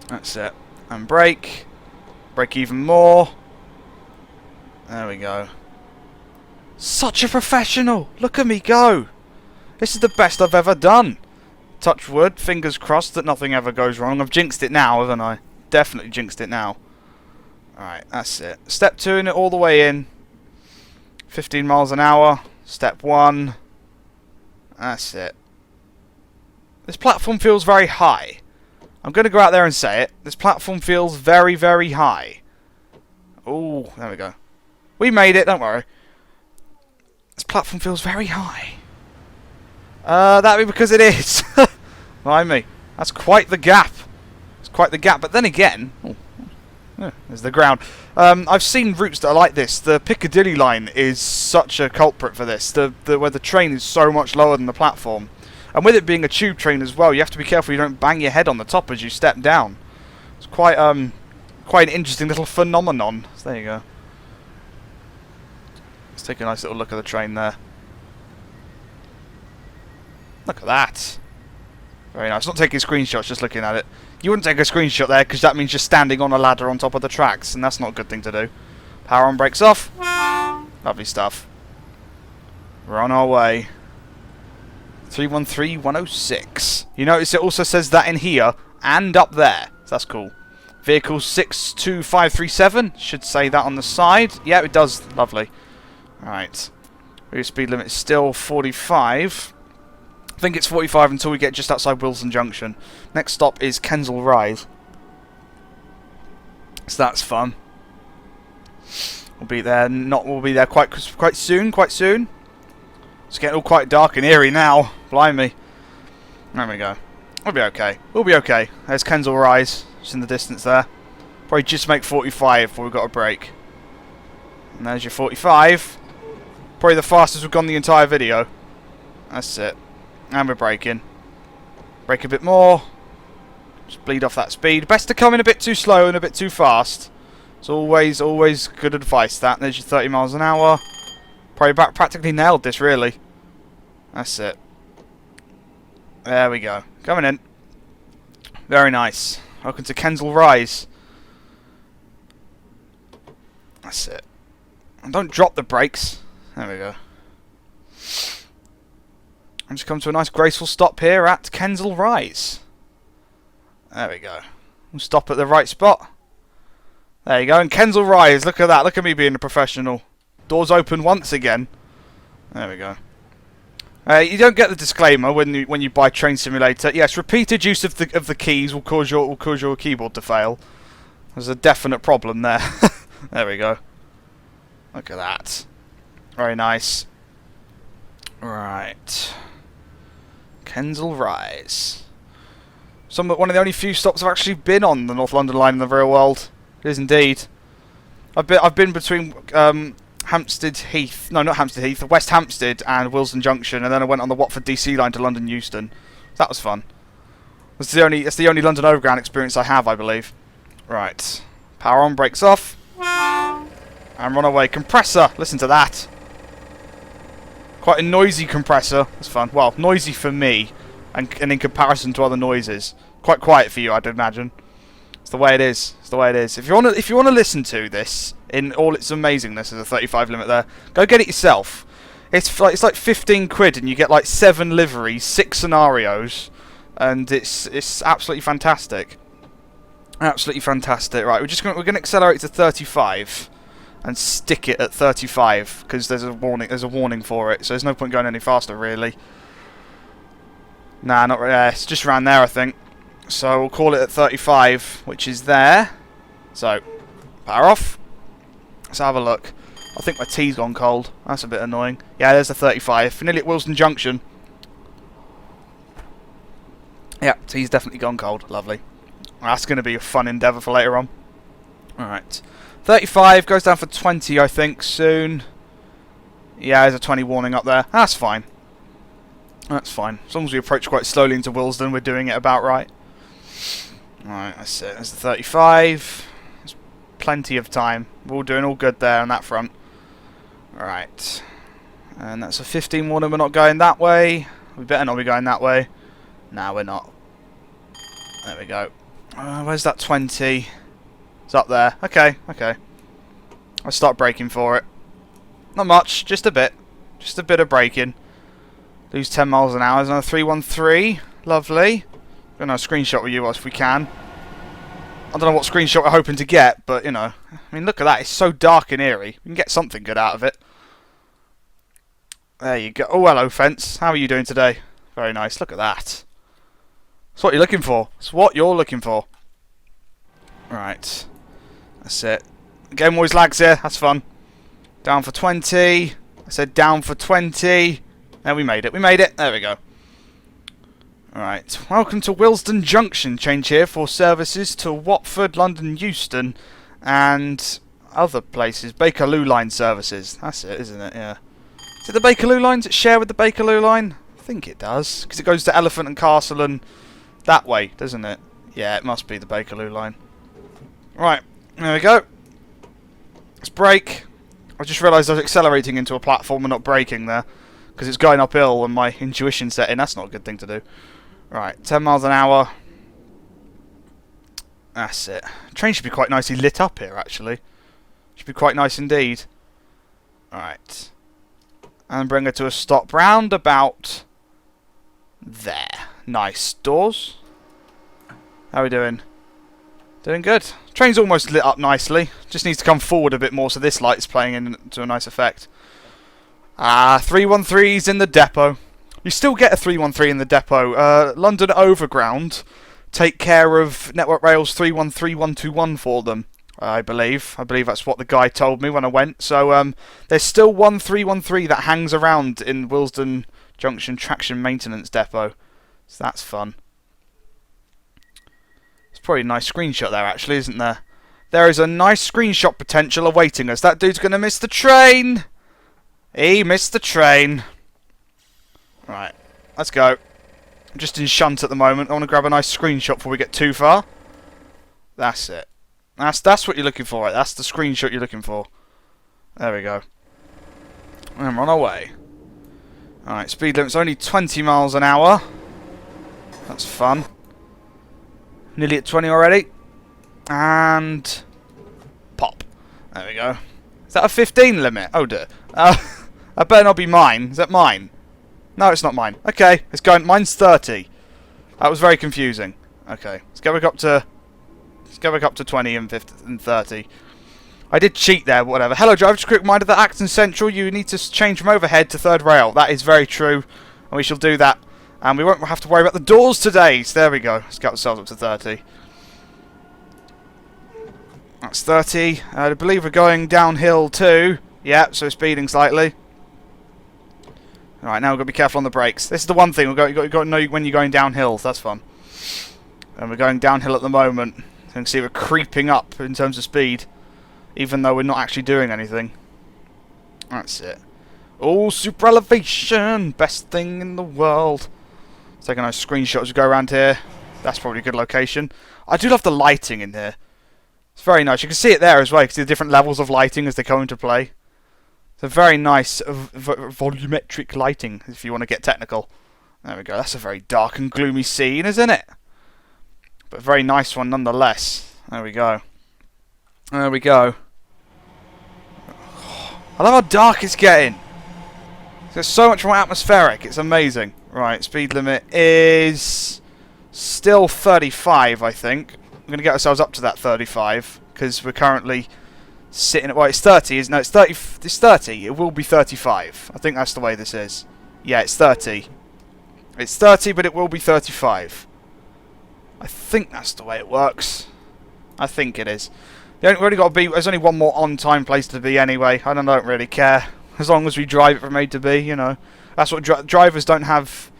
That's it. And brake. Brake even more. There we go. Such a professional! Look at me go! This is the best I've ever done. Touch wood, fingers crossed that nothing ever goes wrong. I've jinxed it now, haven't I? Definitely jinxed it now. Alright, that's it. Step 2 in it all the way in. 15 miles an hour. Step 1. That's it. This platform feels very high. I'm going to go out there and say it. This platform feels very, very high. Oh, there we go. We made it, don't worry. This platform feels very high. That'd be because it is. Mind me. That's quite the gap. It's quite the gap. But then again... Oh, yeah, there's the ground. I've seen routes that are like this. The Piccadilly line is such a culprit for this. Where the train is so much lower than the platform. And with it being a tube train as well, you have to be careful you don't bang your head on the top as you step down. It's quite an interesting little phenomenon. So there you go. Let's take a nice little look at the train there. Look at that. Very nice. Not taking screenshots, just looking at it. You wouldn't take a screenshot there because that means you're standing on a ladder on top of the tracks, and that's not a good thing to do. Power on, brakes off. Lovely stuff. We're on our way. 313106. You notice it also says that in here and up there. So that's cool. Vehicle 62537 should say that on the side. Yeah, it does. Lovely. Alright. Your speed limit is still 45. I think it's 45 until we get just outside Willesden Junction. Next stop is Kensal Rise. So that's fun. We'll be there. We'll be there quite soon. Quite soon. It's getting all quite dark and eerie now. Blimey. There we go. We'll be okay. We'll be okay. There's Kensal Rise, just in the distance there. Probably just make 45 before we've got a break. And there's your 45. Probably the fastest we've gone the entire video. That's it. And we're braking. Brake a bit more. Just bleed off that speed. Best to come in a bit too slow and a bit too fast. It's always good advice, that. There's your 30 miles an hour. Probably practically nailed this, really. That's it. There we go. Coming in. Very nice. Welcome to Kensal Rise. That's it. And don't drop the brakes. There we go. And just come to a nice graceful stop here at Kensal Rise. There we go. We'll stop at the right spot. There you go. And Kensal Rise. Look at that. Look at me being a professional. Doors open once again. There we go. You don't get the disclaimer when you buy Train Simulator. Yes, repeated use of the keys will cause your keyboard to fail. There's a definite problem there. There we go. Look at that. Very nice. Right. Kensal Rise. One of the only few stops I've actually been on the North London line in the real world. It is indeed. I've been between Hampstead Heath. No, not Hampstead Heath. West Hampstead and Willesden Junction, and then I went on the Watford DC line to London Euston. That was fun. It's the only London Overground experience I have, I believe. Right. Power on, brakes off. And run away. Compressor. Listen to that. Quite a noisy compressor. That's fun. Well, noisy for me, and in comparison to other noises, quite quiet for you, I'd imagine. It's the way it is. It's the way it is. If you want to listen to this in all its amazingness, there's a 35 limit there. Go get it yourself. It's like 15 quid, and you get like 7 liveries, 6 scenarios, and it's absolutely fantastic. Absolutely fantastic. Right, we're gonna accelerate to 35. And stick it at 35 because there's a warning for it, so there's no point going any faster really. Nah, not really. It's just around there, I think. So we'll call it at 35, which is there. So power off. Let's have a look. I think my tea's gone cold. That's a bit annoying. Yeah, there's the 35. Nearly at Willesden Junction. Yeah, tea's definitely gone cold. Lovely. That's going to be a fun endeavour for later on. Alright. 35 goes down for 20, I think, soon. Yeah, there's a 20 warning up there. That's fine. That's fine. As long as we approach quite slowly into Willesden, we're doing it about right. Alright, that's it. There's the 35. There's plenty of time. We're all doing all good there on that front. Alright. And that's a 15 warning. We're not going that way. We better not be going that way. Nah, we're not. There we go. Where's that 20? It's up there. Okay, okay. I'll start braking for it. Not much, just a bit. Just a bit of braking. Lose 10 miles an hour. There's another 313. Lovely. Gonna screenshot with you if we can. I don't know what screenshot we're hoping to get, but you know. I mean, look at that. It's so dark and eerie. We can get something good out of it. There you go. Oh, hello, fence. How are you doing today? Very nice. Look at that. That's what you're looking for. It's what you're looking for. Right. That's it. The game always lags here. That's fun. Down for 20. I said down for 20. There, we made it. We made it. There we go. Alright. Welcome to Willesden Junction. Change here for services to Watford, London Euston, and other places. Bakerloo line services. That's it, isn't it? Yeah. Is it the Bakerloo line? Does it share with the Bakerloo line? I think it does. Because it goes to Elephant and Castle and that way, doesn't it? Yeah, it must be the Bakerloo line. Right. There we go. Let's brake. I just realised I was accelerating into a platform and not braking there. Because it's going uphill and my intuition set in. That's not a good thing to do. Right, 10 miles an hour. That's it. The train should be quite nicely lit up here, actually. Should be quite nice indeed. Alright. And bring her to a stop round about there. Nice. Doors. How are we doing? Doing good. Train's almost lit up nicely. Just needs to come forward a bit more so this light is playing into a nice effect. 313's in the depot. You still get a 313 in the depot. London Overground take care of Network Rail's 313121 for them, I believe. I believe that's what the guy told me when I went. So there's still one 313 that hangs around in Willesden Junction Traction Maintenance Depot. So that's fun. It's probably a nice screenshot there, actually, isn't there? There is a nice screenshot potential awaiting us. That dude's going to miss the train. He missed the train. Right, let's go. I'm just in shunt at the moment. I want to grab a nice screenshot before we get too far. That's it. That's what you're looking for, right? That's the screenshot you're looking for. There we go. And we're on our way. Alright, speed limit's only 20 miles an hour. That's fun. Nearly at 20 already. And... pop. There we go. Is that a 15 limit? Oh dear. That better not be mine. Is that mine? No, it's not mine. Okay, it's going. Mine's 30. That was very confusing. Okay, let's go back up to... let's go back up to 20 and 50 and 30. I did cheat there, but whatever. Hello, driver. Just a quick reminder that Acton Central, you need to change from overhead to third rail. That is very true, and we shall do that. And we won't have to worry about the doors today. So there we go. Let's get ourselves up to 30. That's 30. I believe we're going downhill too. Yeah, so speeding slightly. Alright, now we've got to be careful on the brakes. This is the one thing. You've got to know when you're going downhill. So that's fun. And we're going downhill at the moment. You can see we're creeping up in terms of speed, even though we're not actually doing anything. That's it. Oh, super elevation! Best thing in the world. Let's take a nice screenshot as we go around here. That's probably a good location. I do love the lighting in here. It's very nice. You can see it there as well. You can see the different levels of lighting as they come into play. It's a very nice volumetric lighting, if you want to get technical. There we go. That's a very dark and gloomy scene, isn't it? But a very nice one nonetheless. There we go. There we go. I love how dark it's getting. There's so much more atmospheric. It's amazing. Right, speed limit is still 35, I think. We're going to get ourselves up to that 35 because we're currently sitting at... well, it's 30, isn't it? No, it's 30. It's 30. It will be 35. I think that's the way this is. Yeah, it's 30. It's 30, but it will be 35. I think that's the way it works. I think it is. We've only got to be... there's only one more on-time place to be anyway. I don't really care. As long as we drive it from A to B, you know. That's what drivers don't have...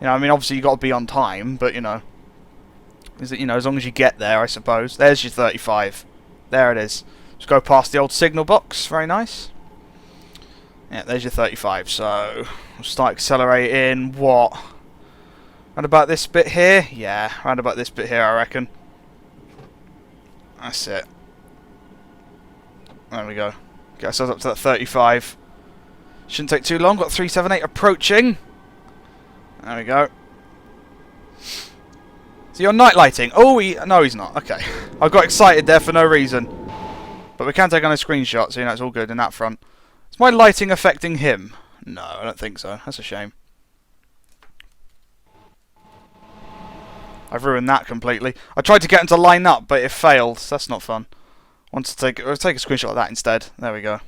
you know, I mean, obviously you've got to be on time, but, you know... is it, you know, as long as you get there, I suppose. There's your 35. There it is. Just go past the old signal box. Very nice. Yeah, there's your 35. So, we'll start accelerating, what? Round about this bit here? Yeah, round about this bit here, I reckon. That's it. There we go. Get ourselves up to that 35. Shouldn't take too long. Got 378 approaching. There we go. So you're night lighting. Oh, no, he's not. Okay. I got excited there for no reason. But we can take on a screenshot, so you know it's all good in that front. Is my lighting affecting him? No, I don't think so. That's a shame. I've ruined that completely. I tried to get him to line up, but it failed. So that's not fun. I'll take a screenshot of that instead. There we go.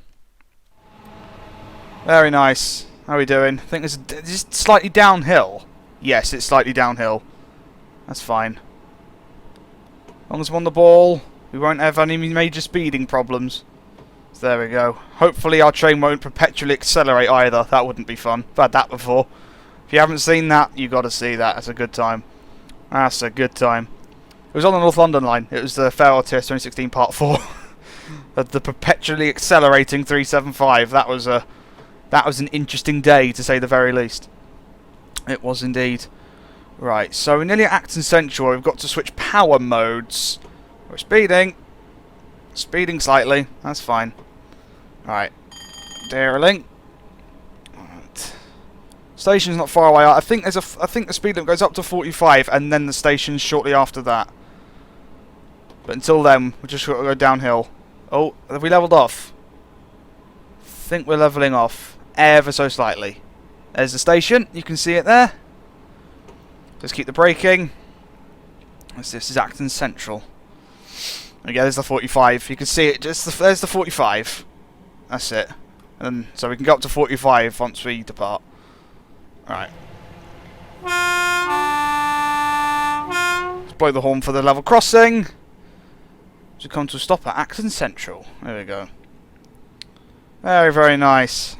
Very nice. How are we doing? I think is it slightly downhill? Yes, it's slightly downhill. That's fine. As long as we're on the ball, we won't have any major speeding problems. So there we go. Hopefully our train won't perpetually accelerate either. That wouldn't be fun. I've had that before. If you haven't seen that, you've got to see that. That's a good time. That's a good time. It was on the North London line. It was the Farewell Tears 2016 Part 4. The perpetually accelerating 375. That was an interesting day, to say the very least. It was indeed. Right, so we're nearly at Acton Central. We've got to switch power modes. We're speeding. Speeding slightly. That's fine. Right. Darling. Right. Station's not far away. I think the speed limit goes up to 45, and then the station's shortly after that. But until then, we're just got to go downhill. Oh, have we leveled off? I think we're leveling off ever so slightly. There's the station. You can see it there. Just keep the braking. This is Acton Central. Okay, there's the 45. You can see it. There's the 45. That's it. And so we can go up to 45 once we depart. Right. Let's blow the horn for the level crossing. So we come to a stop at Acton Central. There we go. Very, very nice.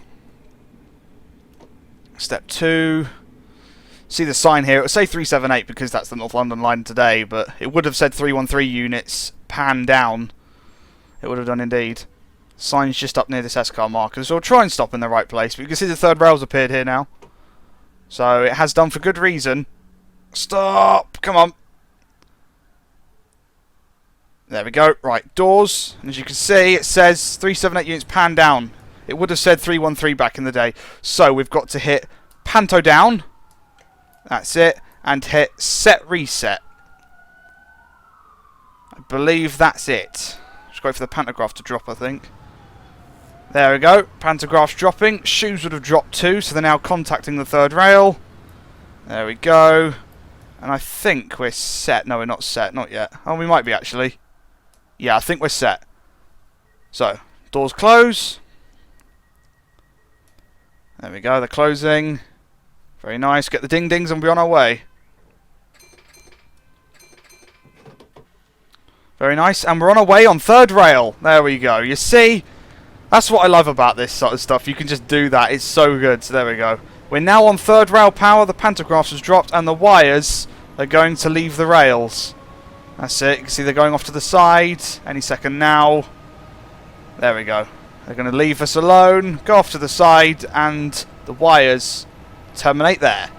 Step 2. See the sign here. It will say 378 because that's the North London line today, but it would have said 313 units pan down It would have done indeed. Sign's just up near this S-car marker, so we'll try and stop in the right place. But you can see the third rail's appeared here now. So it has done for good reason. Stop! Come on. There we go. Right, doors. And as you can see, it says 378 units pan down. It would have said 313 back in the day. So we've got to hit panto down. That's it. And hit set reset. I believe that's it. Just wait for the pantograph to drop, I think. There we go. Pantograph's dropping. Shoes would have dropped too, so they're now contacting the third rail. There we go. And I think we're set. No, we're not set. Not yet. Oh, we might be actually. Yeah, I think we're set. So, doors close. There we go. They're closing. Very nice. Get the ding-dings and we'll be on our way. Very nice. And we're on our way on third rail. There we go. You see? That's what I love about this sort of stuff. You can just do that. It's so good. So there we go. We're now on third rail power. The pantographs has dropped and the wires are going to leave the rails. That's it. You can see they're going off to the side. Any second now. There we go. They're going to leave us alone. Go off to the side and the wires terminate there.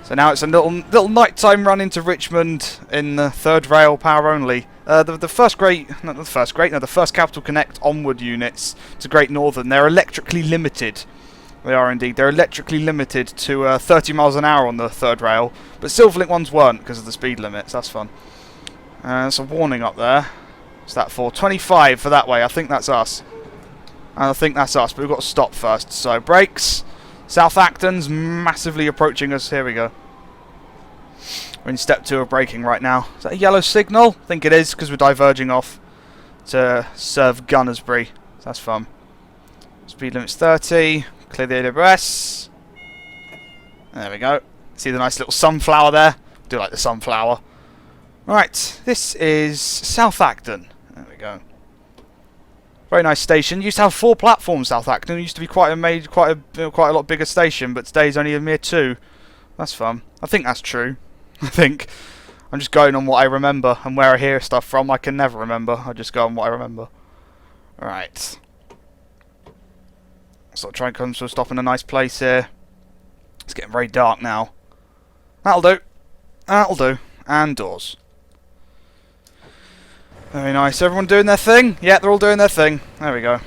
So now it's a little nighttime run into Richmond in the third rail power only. The first Capital Connect onward units to Great Northern, they're electrically limited. They are indeed. They're electrically limited to 30 miles an hour on the third rail, but Silverlink ones weren't because of the speed limits. That's fun. There's a warning up there. What's that for? 25 for that way. I think that's us. And I think that's us, but we've got to stop first. So, brakes. South Acton's massively approaching us. Here we go. We're in step 2 of braking right now. Is that a yellow signal? I think it is, because we're diverging off to serve Gunnersbury. So that's fun. Speed limit's 30. Clear the AWS. There we go. See the nice little sunflower there? I do like the sunflower. Right, this is South Acton. There we go. Very nice station. Used to have 4 platforms, South Acton. It used to be quite a lot bigger station, but today's only a mere 2. That's fun. I think that's true. I think. I'm just going on what I remember, and where I hear stuff from I can never remember. I just go on what I remember. Right. So I'll try and come to a stop in a nice place here. It's getting very dark now. That'll do. That'll do. And doors. Very nice. Everyone doing their thing? Yeah, they're all doing their thing. There we go.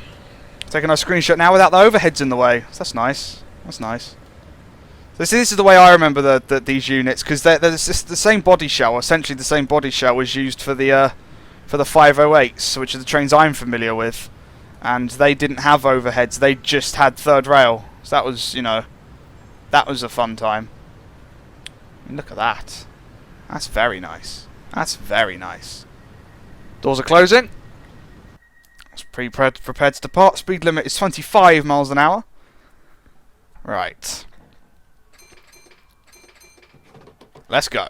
Taking our screenshot now without the overheads in the way. So that's nice. That's nice. So see, this is the way I remember these units, because they're the same body shell. Essentially, the same body shell was used for the 508s, which are the trains I'm familiar with, and they didn't have overheads. They just had third rail. So that was, you know, that was a fun time. I mean, look at that. That's very nice. That's very nice. Doors are closing. It's prepared to depart. Speed limit is 25 miles an hour. Right. Let's go.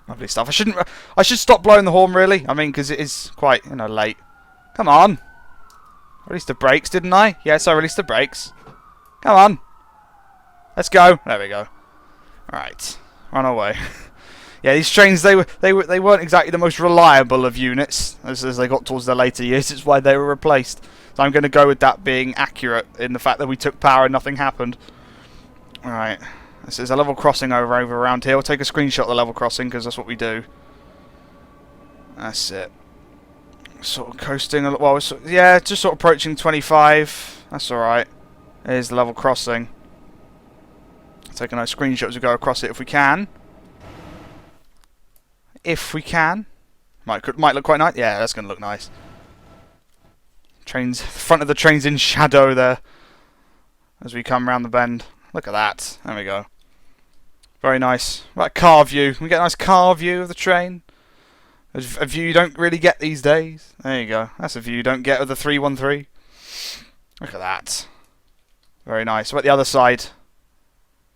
Lovely stuff. I should stop blowing the horn, really. I mean, because it is quite, you know, late. Come on. Released the brakes, didn't I? Yes, I released the brakes. Come on. Let's go. There we go. Right. Run away. Yeah, these trains, they weren't exactly the most reliable of units as they got towards their later years. It's why they were replaced. So I'm going to go with that being accurate in the fact that we took power and nothing happened. Alright. This is a level crossing over around here. We'll take a screenshot of the level crossing because that's what we do. That's it. Sort of coasting. Well, yeah, just sort of approaching 25. That's alright. Here's the level crossing. Take a nice screenshot as we go across it if we can. If we can. Might look quite nice. Yeah, that's going to look nice. Trains, the front of the train's in shadow there as we come round the bend. Look at that. There we go. Very nice. Right, car view. We get a nice car view of the train. A view you don't really get these days. There you go. That's a view you don't get with the 313. Look at that. Very nice. What about the other side?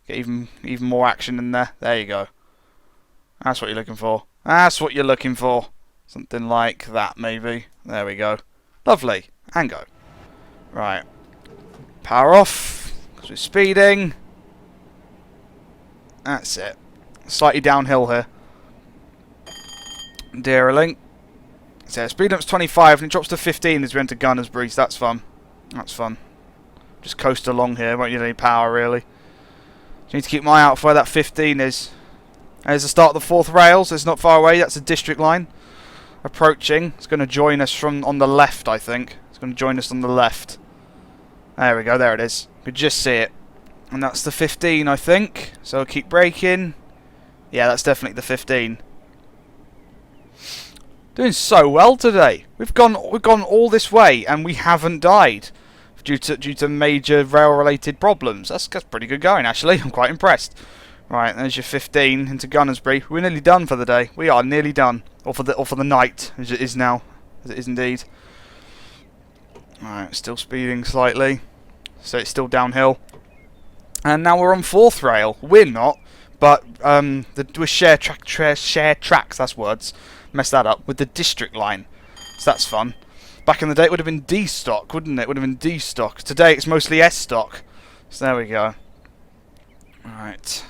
Get even more action in there. There you go. That's what you're looking for. That's what you're looking for. Something like that, maybe. There we go. Lovely. And go. Right. Power off. Because we're speeding. That's it. Slightly downhill here. Deerling. So speed limit's 25 and it drops to 15 as we enter Gunnersbury, so that's fun. That's fun. Just coast along here, won't need any power really. Just need to keep my eye out for where that 15 is. There's the start of the 4th rail, so it's not far away, that's a district line. Approaching, it's going to join us from on the left, I think. It's going to join us on the left. There we go, there it is. You could just see it. And that's the 15, I think. So I'll keep braking. Yeah, that's definitely the 15. Doing so well today. We've gone all this way and we haven't died due to major rail-related problems. That's pretty good going, actually. I'm quite impressed. Right, there's your 15 into Gunnersbury. We're nearly done for the day. We are nearly done, or for the night, as it is now, as it is indeed. Right, still speeding slightly, so it's still downhill. And now we're on 4th rail. We're not, but we share tracks. That's words. Messed that up with the district line, so that's fun. Back in the day it would have been D stock, wouldn't it? Would have been D stock. Today it's mostly S stock, so there we go. Right,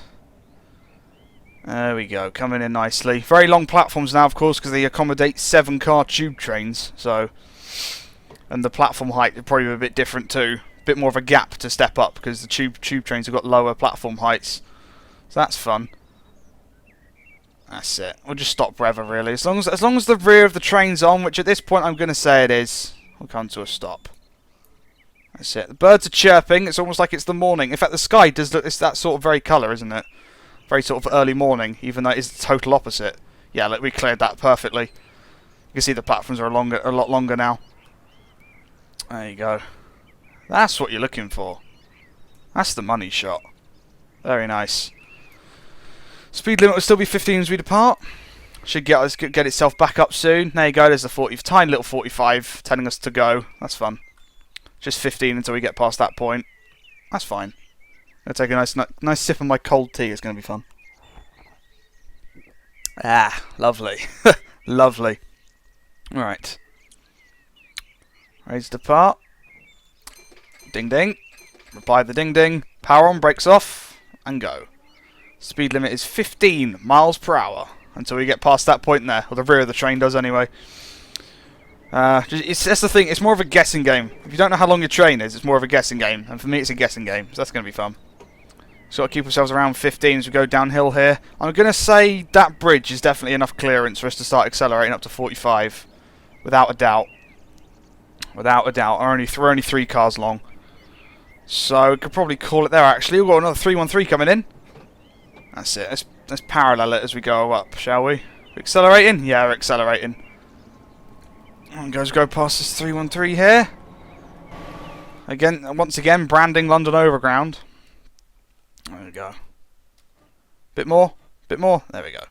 there we go, coming in nicely. Very long platforms now, of course, because they accommodate 7-car tube trains, so, and the platform height is probably a bit different too, a bit more of a gap to step up because the tube trains have got lower platform heights, so that's fun. That's it. We'll just stop wherever, really. As long as the rear of the train's on, which at this point I'm going to say it is, we'll come to a stop. That's it. The birds are chirping. It's almost like it's the morning. In fact, the sky does look. It's that sort of very colour, isn't it? Very sort of early morning, even though it is the total opposite. Yeah, look, we cleared that perfectly. You can see the platforms are a lot longer now. There you go. That's what you're looking for. That's the money shot. Very nice. Speed limit will still be 15 as we depart. Should get itself back up soon. There you go, there's the 40, tiny little 45 telling us to go. That's fun. Just 15 until we get past that point. That's fine. I'm going to take a nice sip of my cold tea. It's going to be fun. Ah, lovely. Lovely. Right. Ready to depart. Ding ding. Reply the ding ding. Power on, brakes off, and go. Speed limit is 15 miles per hour until we get past that point there, or the rear of the train does anyway. That's the thing, it's more of a guessing game. If you don't know how long your train is, it's more of a guessing game, and for me it's a guessing game, so that's going to be fun. So got to keep ourselves around 15 as we go downhill here. I'm going to say that bridge is definitely enough clearance for us to start accelerating up to 45, without a doubt. Without a doubt. We're only 3 cars long. So we could probably call it there actually. We've got another 313 coming in. That's it. Let's parallel it as we go up, shall we? We're accelerating? Yeah, we're accelerating. And go past this 313 here. Once again, branding London Overground. There we go. Bit more. There we go.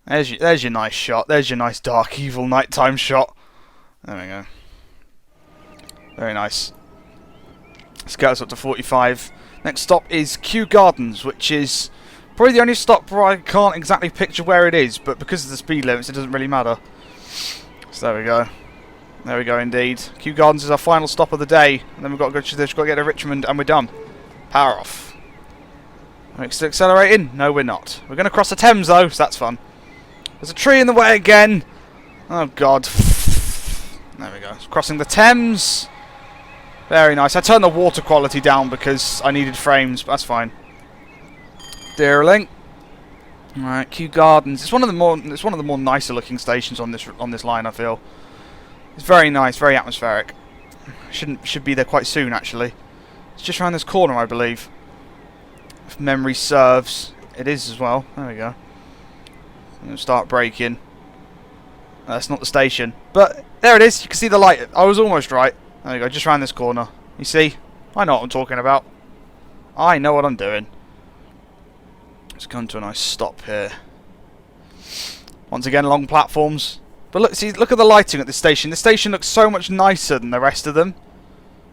There's your nice shot. There's your nice dark, evil nighttime shot. There we go. Very nice. Let's get us up to 45. Next stop is Kew Gardens, which is probably the only stop where I can't exactly picture where it is, but because of the speed limits, it doesn't really matter. So there we go. There we go indeed. Kew Gardens is our final stop of the day, and then we've got to get to Richmond, and we're done. Power off. Are we still accelerating? No, we're not. We're going to cross the Thames, though, so that's fun. There's a tree in the way again. Oh, God. There we go. Crossing the Thames. Very nice. I turned the water quality down because I needed frames, but that's fine. Deerling. Alright, Kew Gardens. It's one of the more nicer looking stations on this line, I feel. It's very nice, very atmospheric. Should be there quite soon actually. It's just around this corner, I believe. If memory serves. It is as well. There we go. I'm gonna start braking. That's not the station. But there it is, you can see the light. I was almost right. There you go, just round this corner. You see? I know what I'm talking about. I know what I'm doing. Let's come to a nice stop here. Once again, long platforms. But look at the lighting at this station. This station looks so much nicer than the rest of them.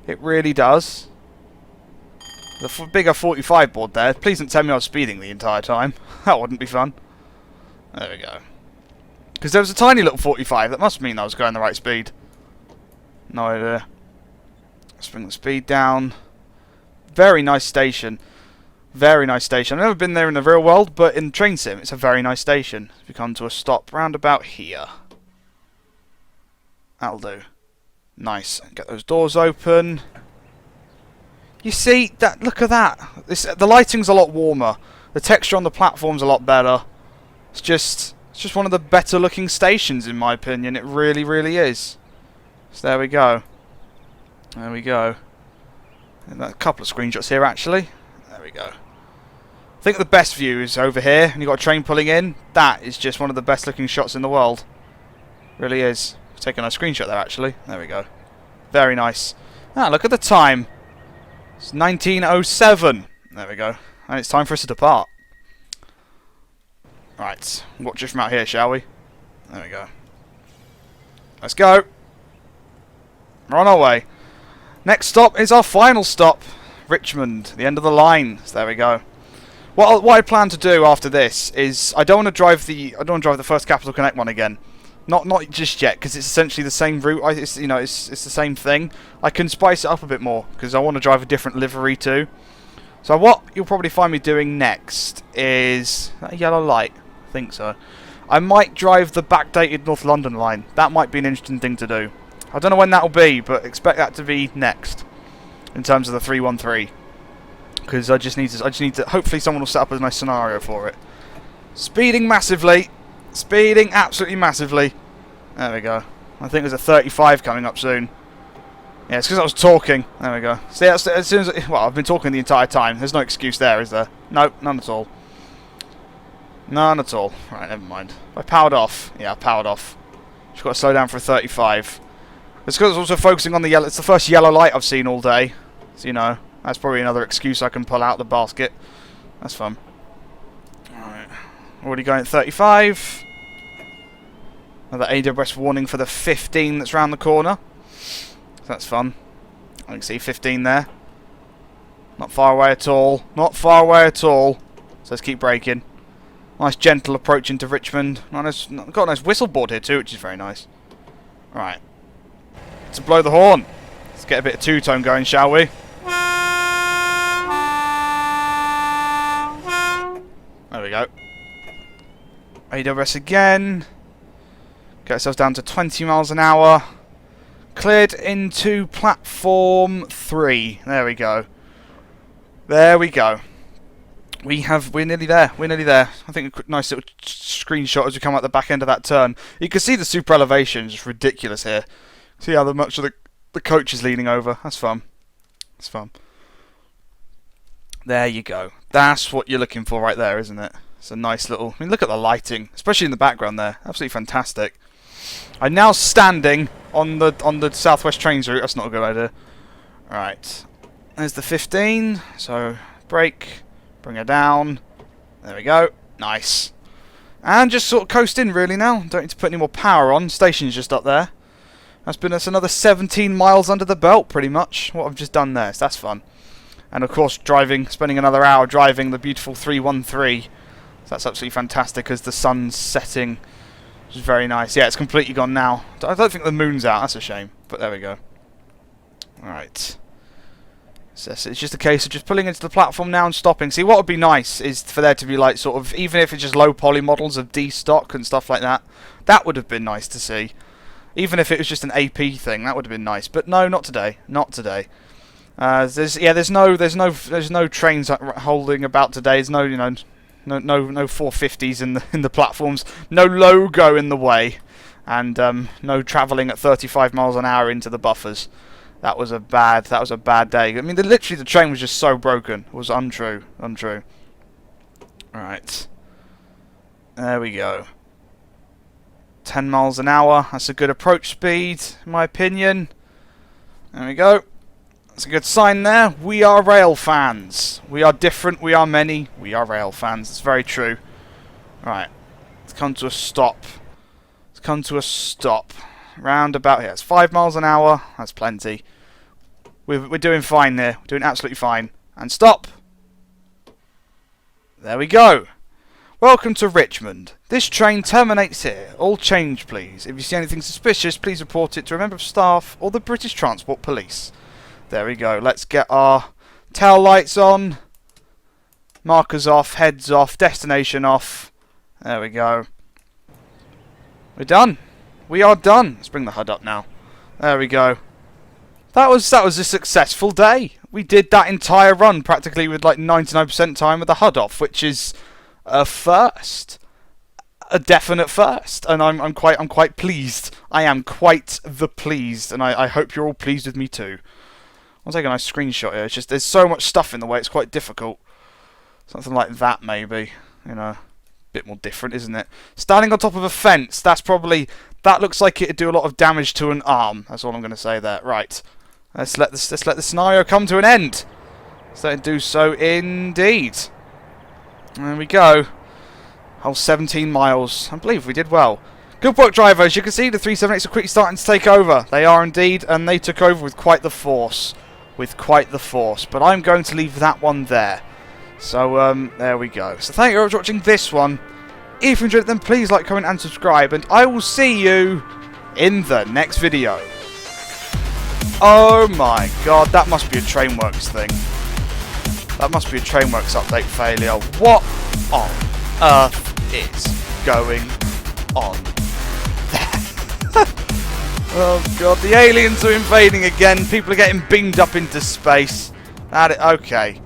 It really does. The bigger 45 board there. Please don't tell me I was speeding the entire time. That wouldn't be fun. There we go. Because there was a tiny little 45. That must mean I was going the right speed. No idea. Let's bring the speed down. Very nice station. Very nice station. I've never been there in the real world, but in train sim, it's a very nice station. We come to a stop round about here. That'll do. Nice. Get those doors open. You see that? Look at that. The lighting's a lot warmer. The texture on the platform's a lot better. It's just one of the better looking stations in my opinion. It really, really is. So there we go. There we go. And a couple of screenshots here actually. There we go. I think the best view is over here, and you've got a train pulling in. That is just one of the best looking shots in the world. Really is. Taking a screenshot there actually. There we go. Very nice. Ah, look at the time. It's 19:07. There we go. And it's time for us to depart. Right. Watch it from out here, shall we? There we go. Let's go. We're on our way. Next stop is our final stop. Richmond. The end of the line. So there we go. What I plan to do after this is I don't want to drive the first Capital Connect one again. Not just yet, because it's essentially the same route. It's the same thing. I can spice it up a bit more because I want to drive a different livery too. So what you'll probably find me doing next is that yellow light. I think so. I might drive the backdated North London line. That might be an interesting thing to do. I don't know when that'll be, but expect that to be next in terms of the 313. Because I just need to. Hopefully, someone will set up a nice scenario for it. Speeding massively. Speeding absolutely massively. There we go. I think there's a 35 coming up soon. Yeah, it's because I was talking. There we go. See, as soon as well, I've been talking the entire time. There's no excuse there, is there? Nope, none at all. None at all. Right, never mind. I powered off. Yeah, I powered off. Just got to slow down for a 35. It's because I was also focusing on the yellow. It's the first yellow light I've seen all day. So you know, that's probably another excuse I can pull out the basket. That's fun. Alright. Already going at 35. Another AWS warning for the 15 that's round the corner. So that's fun. I can see 15 there. Not far away at all. Not far away at all. So let's keep braking. Nice gentle approach into Richmond. Got a nice whistle board here too, which is very nice. Right. To blow the horn. Let's get a bit of two-tone going, shall we? There we go. AWS again. Get ourselves down to 20 miles an hour. Cleared into platform 3. There we go. There we go. We're nearly there. We're nearly there. I think a quick, nice little screenshot as we come out the back end of that turn. You can see the super elevation is just ridiculous here. See how much of the coach is leaning over. That's fun. That's fun. There you go. That's what you're looking for right there, isn't it? It's a nice little... I mean, look at the lighting, especially in the background there. Absolutely fantastic. I'm now standing on the southwest trains route. That's not a good idea. Right. There's the 15. So, brake. Bring her down. There we go. Nice. And just sort of coast in really now. Don't need to put any more power on. Station's just up there. That's another 17 miles under the belt, pretty much, what I've just done there. So that's fun. And of course, spending another hour driving the beautiful 313. So that's absolutely fantastic as the sun's setting. Which is very nice. Yeah, it's completely gone now. I don't think the moon's out. That's a shame. But there we go. Alright. So it's just a case of just pulling into the platform now and stopping. See, what would be nice is for there to be like sort of, even if it's just low poly models of D stock and stuff like that. That would have been nice to see. Even if it was just an AP thing, that would have been nice. But no, not today. Not today. There's no trains holding about today. There's no no 450s in the platforms. No logo in the way, and no travelling at 35 miles an hour into the buffers. That was a bad day. I mean, literally the train was just so broken. It was untrue. All right. There we go. 10 miles an hour. That's a good approach speed, in my opinion. There we go. That's a good sign there. We are rail fans. We are different. We are many. We are rail fans. It's very true. Right. Let's come to a stop. Let's come to a stop. Round about here. It's 5 miles an hour. That's plenty. We're doing fine there. We're doing absolutely fine. And stop. There we go. Welcome to Richmond. This train terminates here. All change, please. If you see anything suspicious, please report it to a member of staff or the British Transport Police. There we go. Let's get our tail lights on. Markers off, heads off, destination off. There we go. We're done. We are done. Let's bring the HUD up now. There we go. That was a successful day. We did that entire run practically with like 99% time with the HUD off, which is a first. A definite first, and I'm quite pleased. I am quite pleased, and I hope you're all pleased with me too. I'll take a nice screenshot here. It's just there's so much stuff in the way, it's quite difficult. Something like that, maybe. You know, a bit more different, isn't it? Standing on top of a fence. That looks like it'd do a lot of damage to an arm. That's all I'm going to say there. Right. Let's let the scenario come to an end. So let it do so indeed. There we go. Whole 17 miles. I believe we did well. Good work, driver. As you can see, the 378s are quickly starting to take over. They are indeed, and they took over with quite the force. But I'm going to leave that one there. So, there we go. So thank you very much for watching this one. If you enjoyed it, then please like, comment, and subscribe. And I will see you in the next video. Oh my god, that must be a Trainworks thing. That must be a Trainworks update failure. What on earth is going on there? Oh god, the aliens are invading again. People are getting beamed up into space. Okay.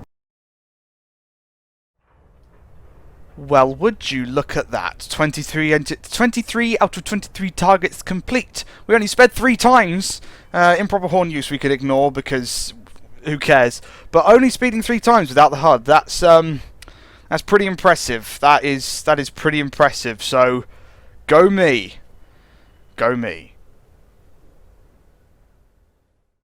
Well, would you look at that? 23 out of 23 targets complete. We only sped 3 times. Improper horn use we could ignore because who cares? But only speeding 3 times without the HUD. That's pretty impressive. That is pretty impressive. So, go me. Go me.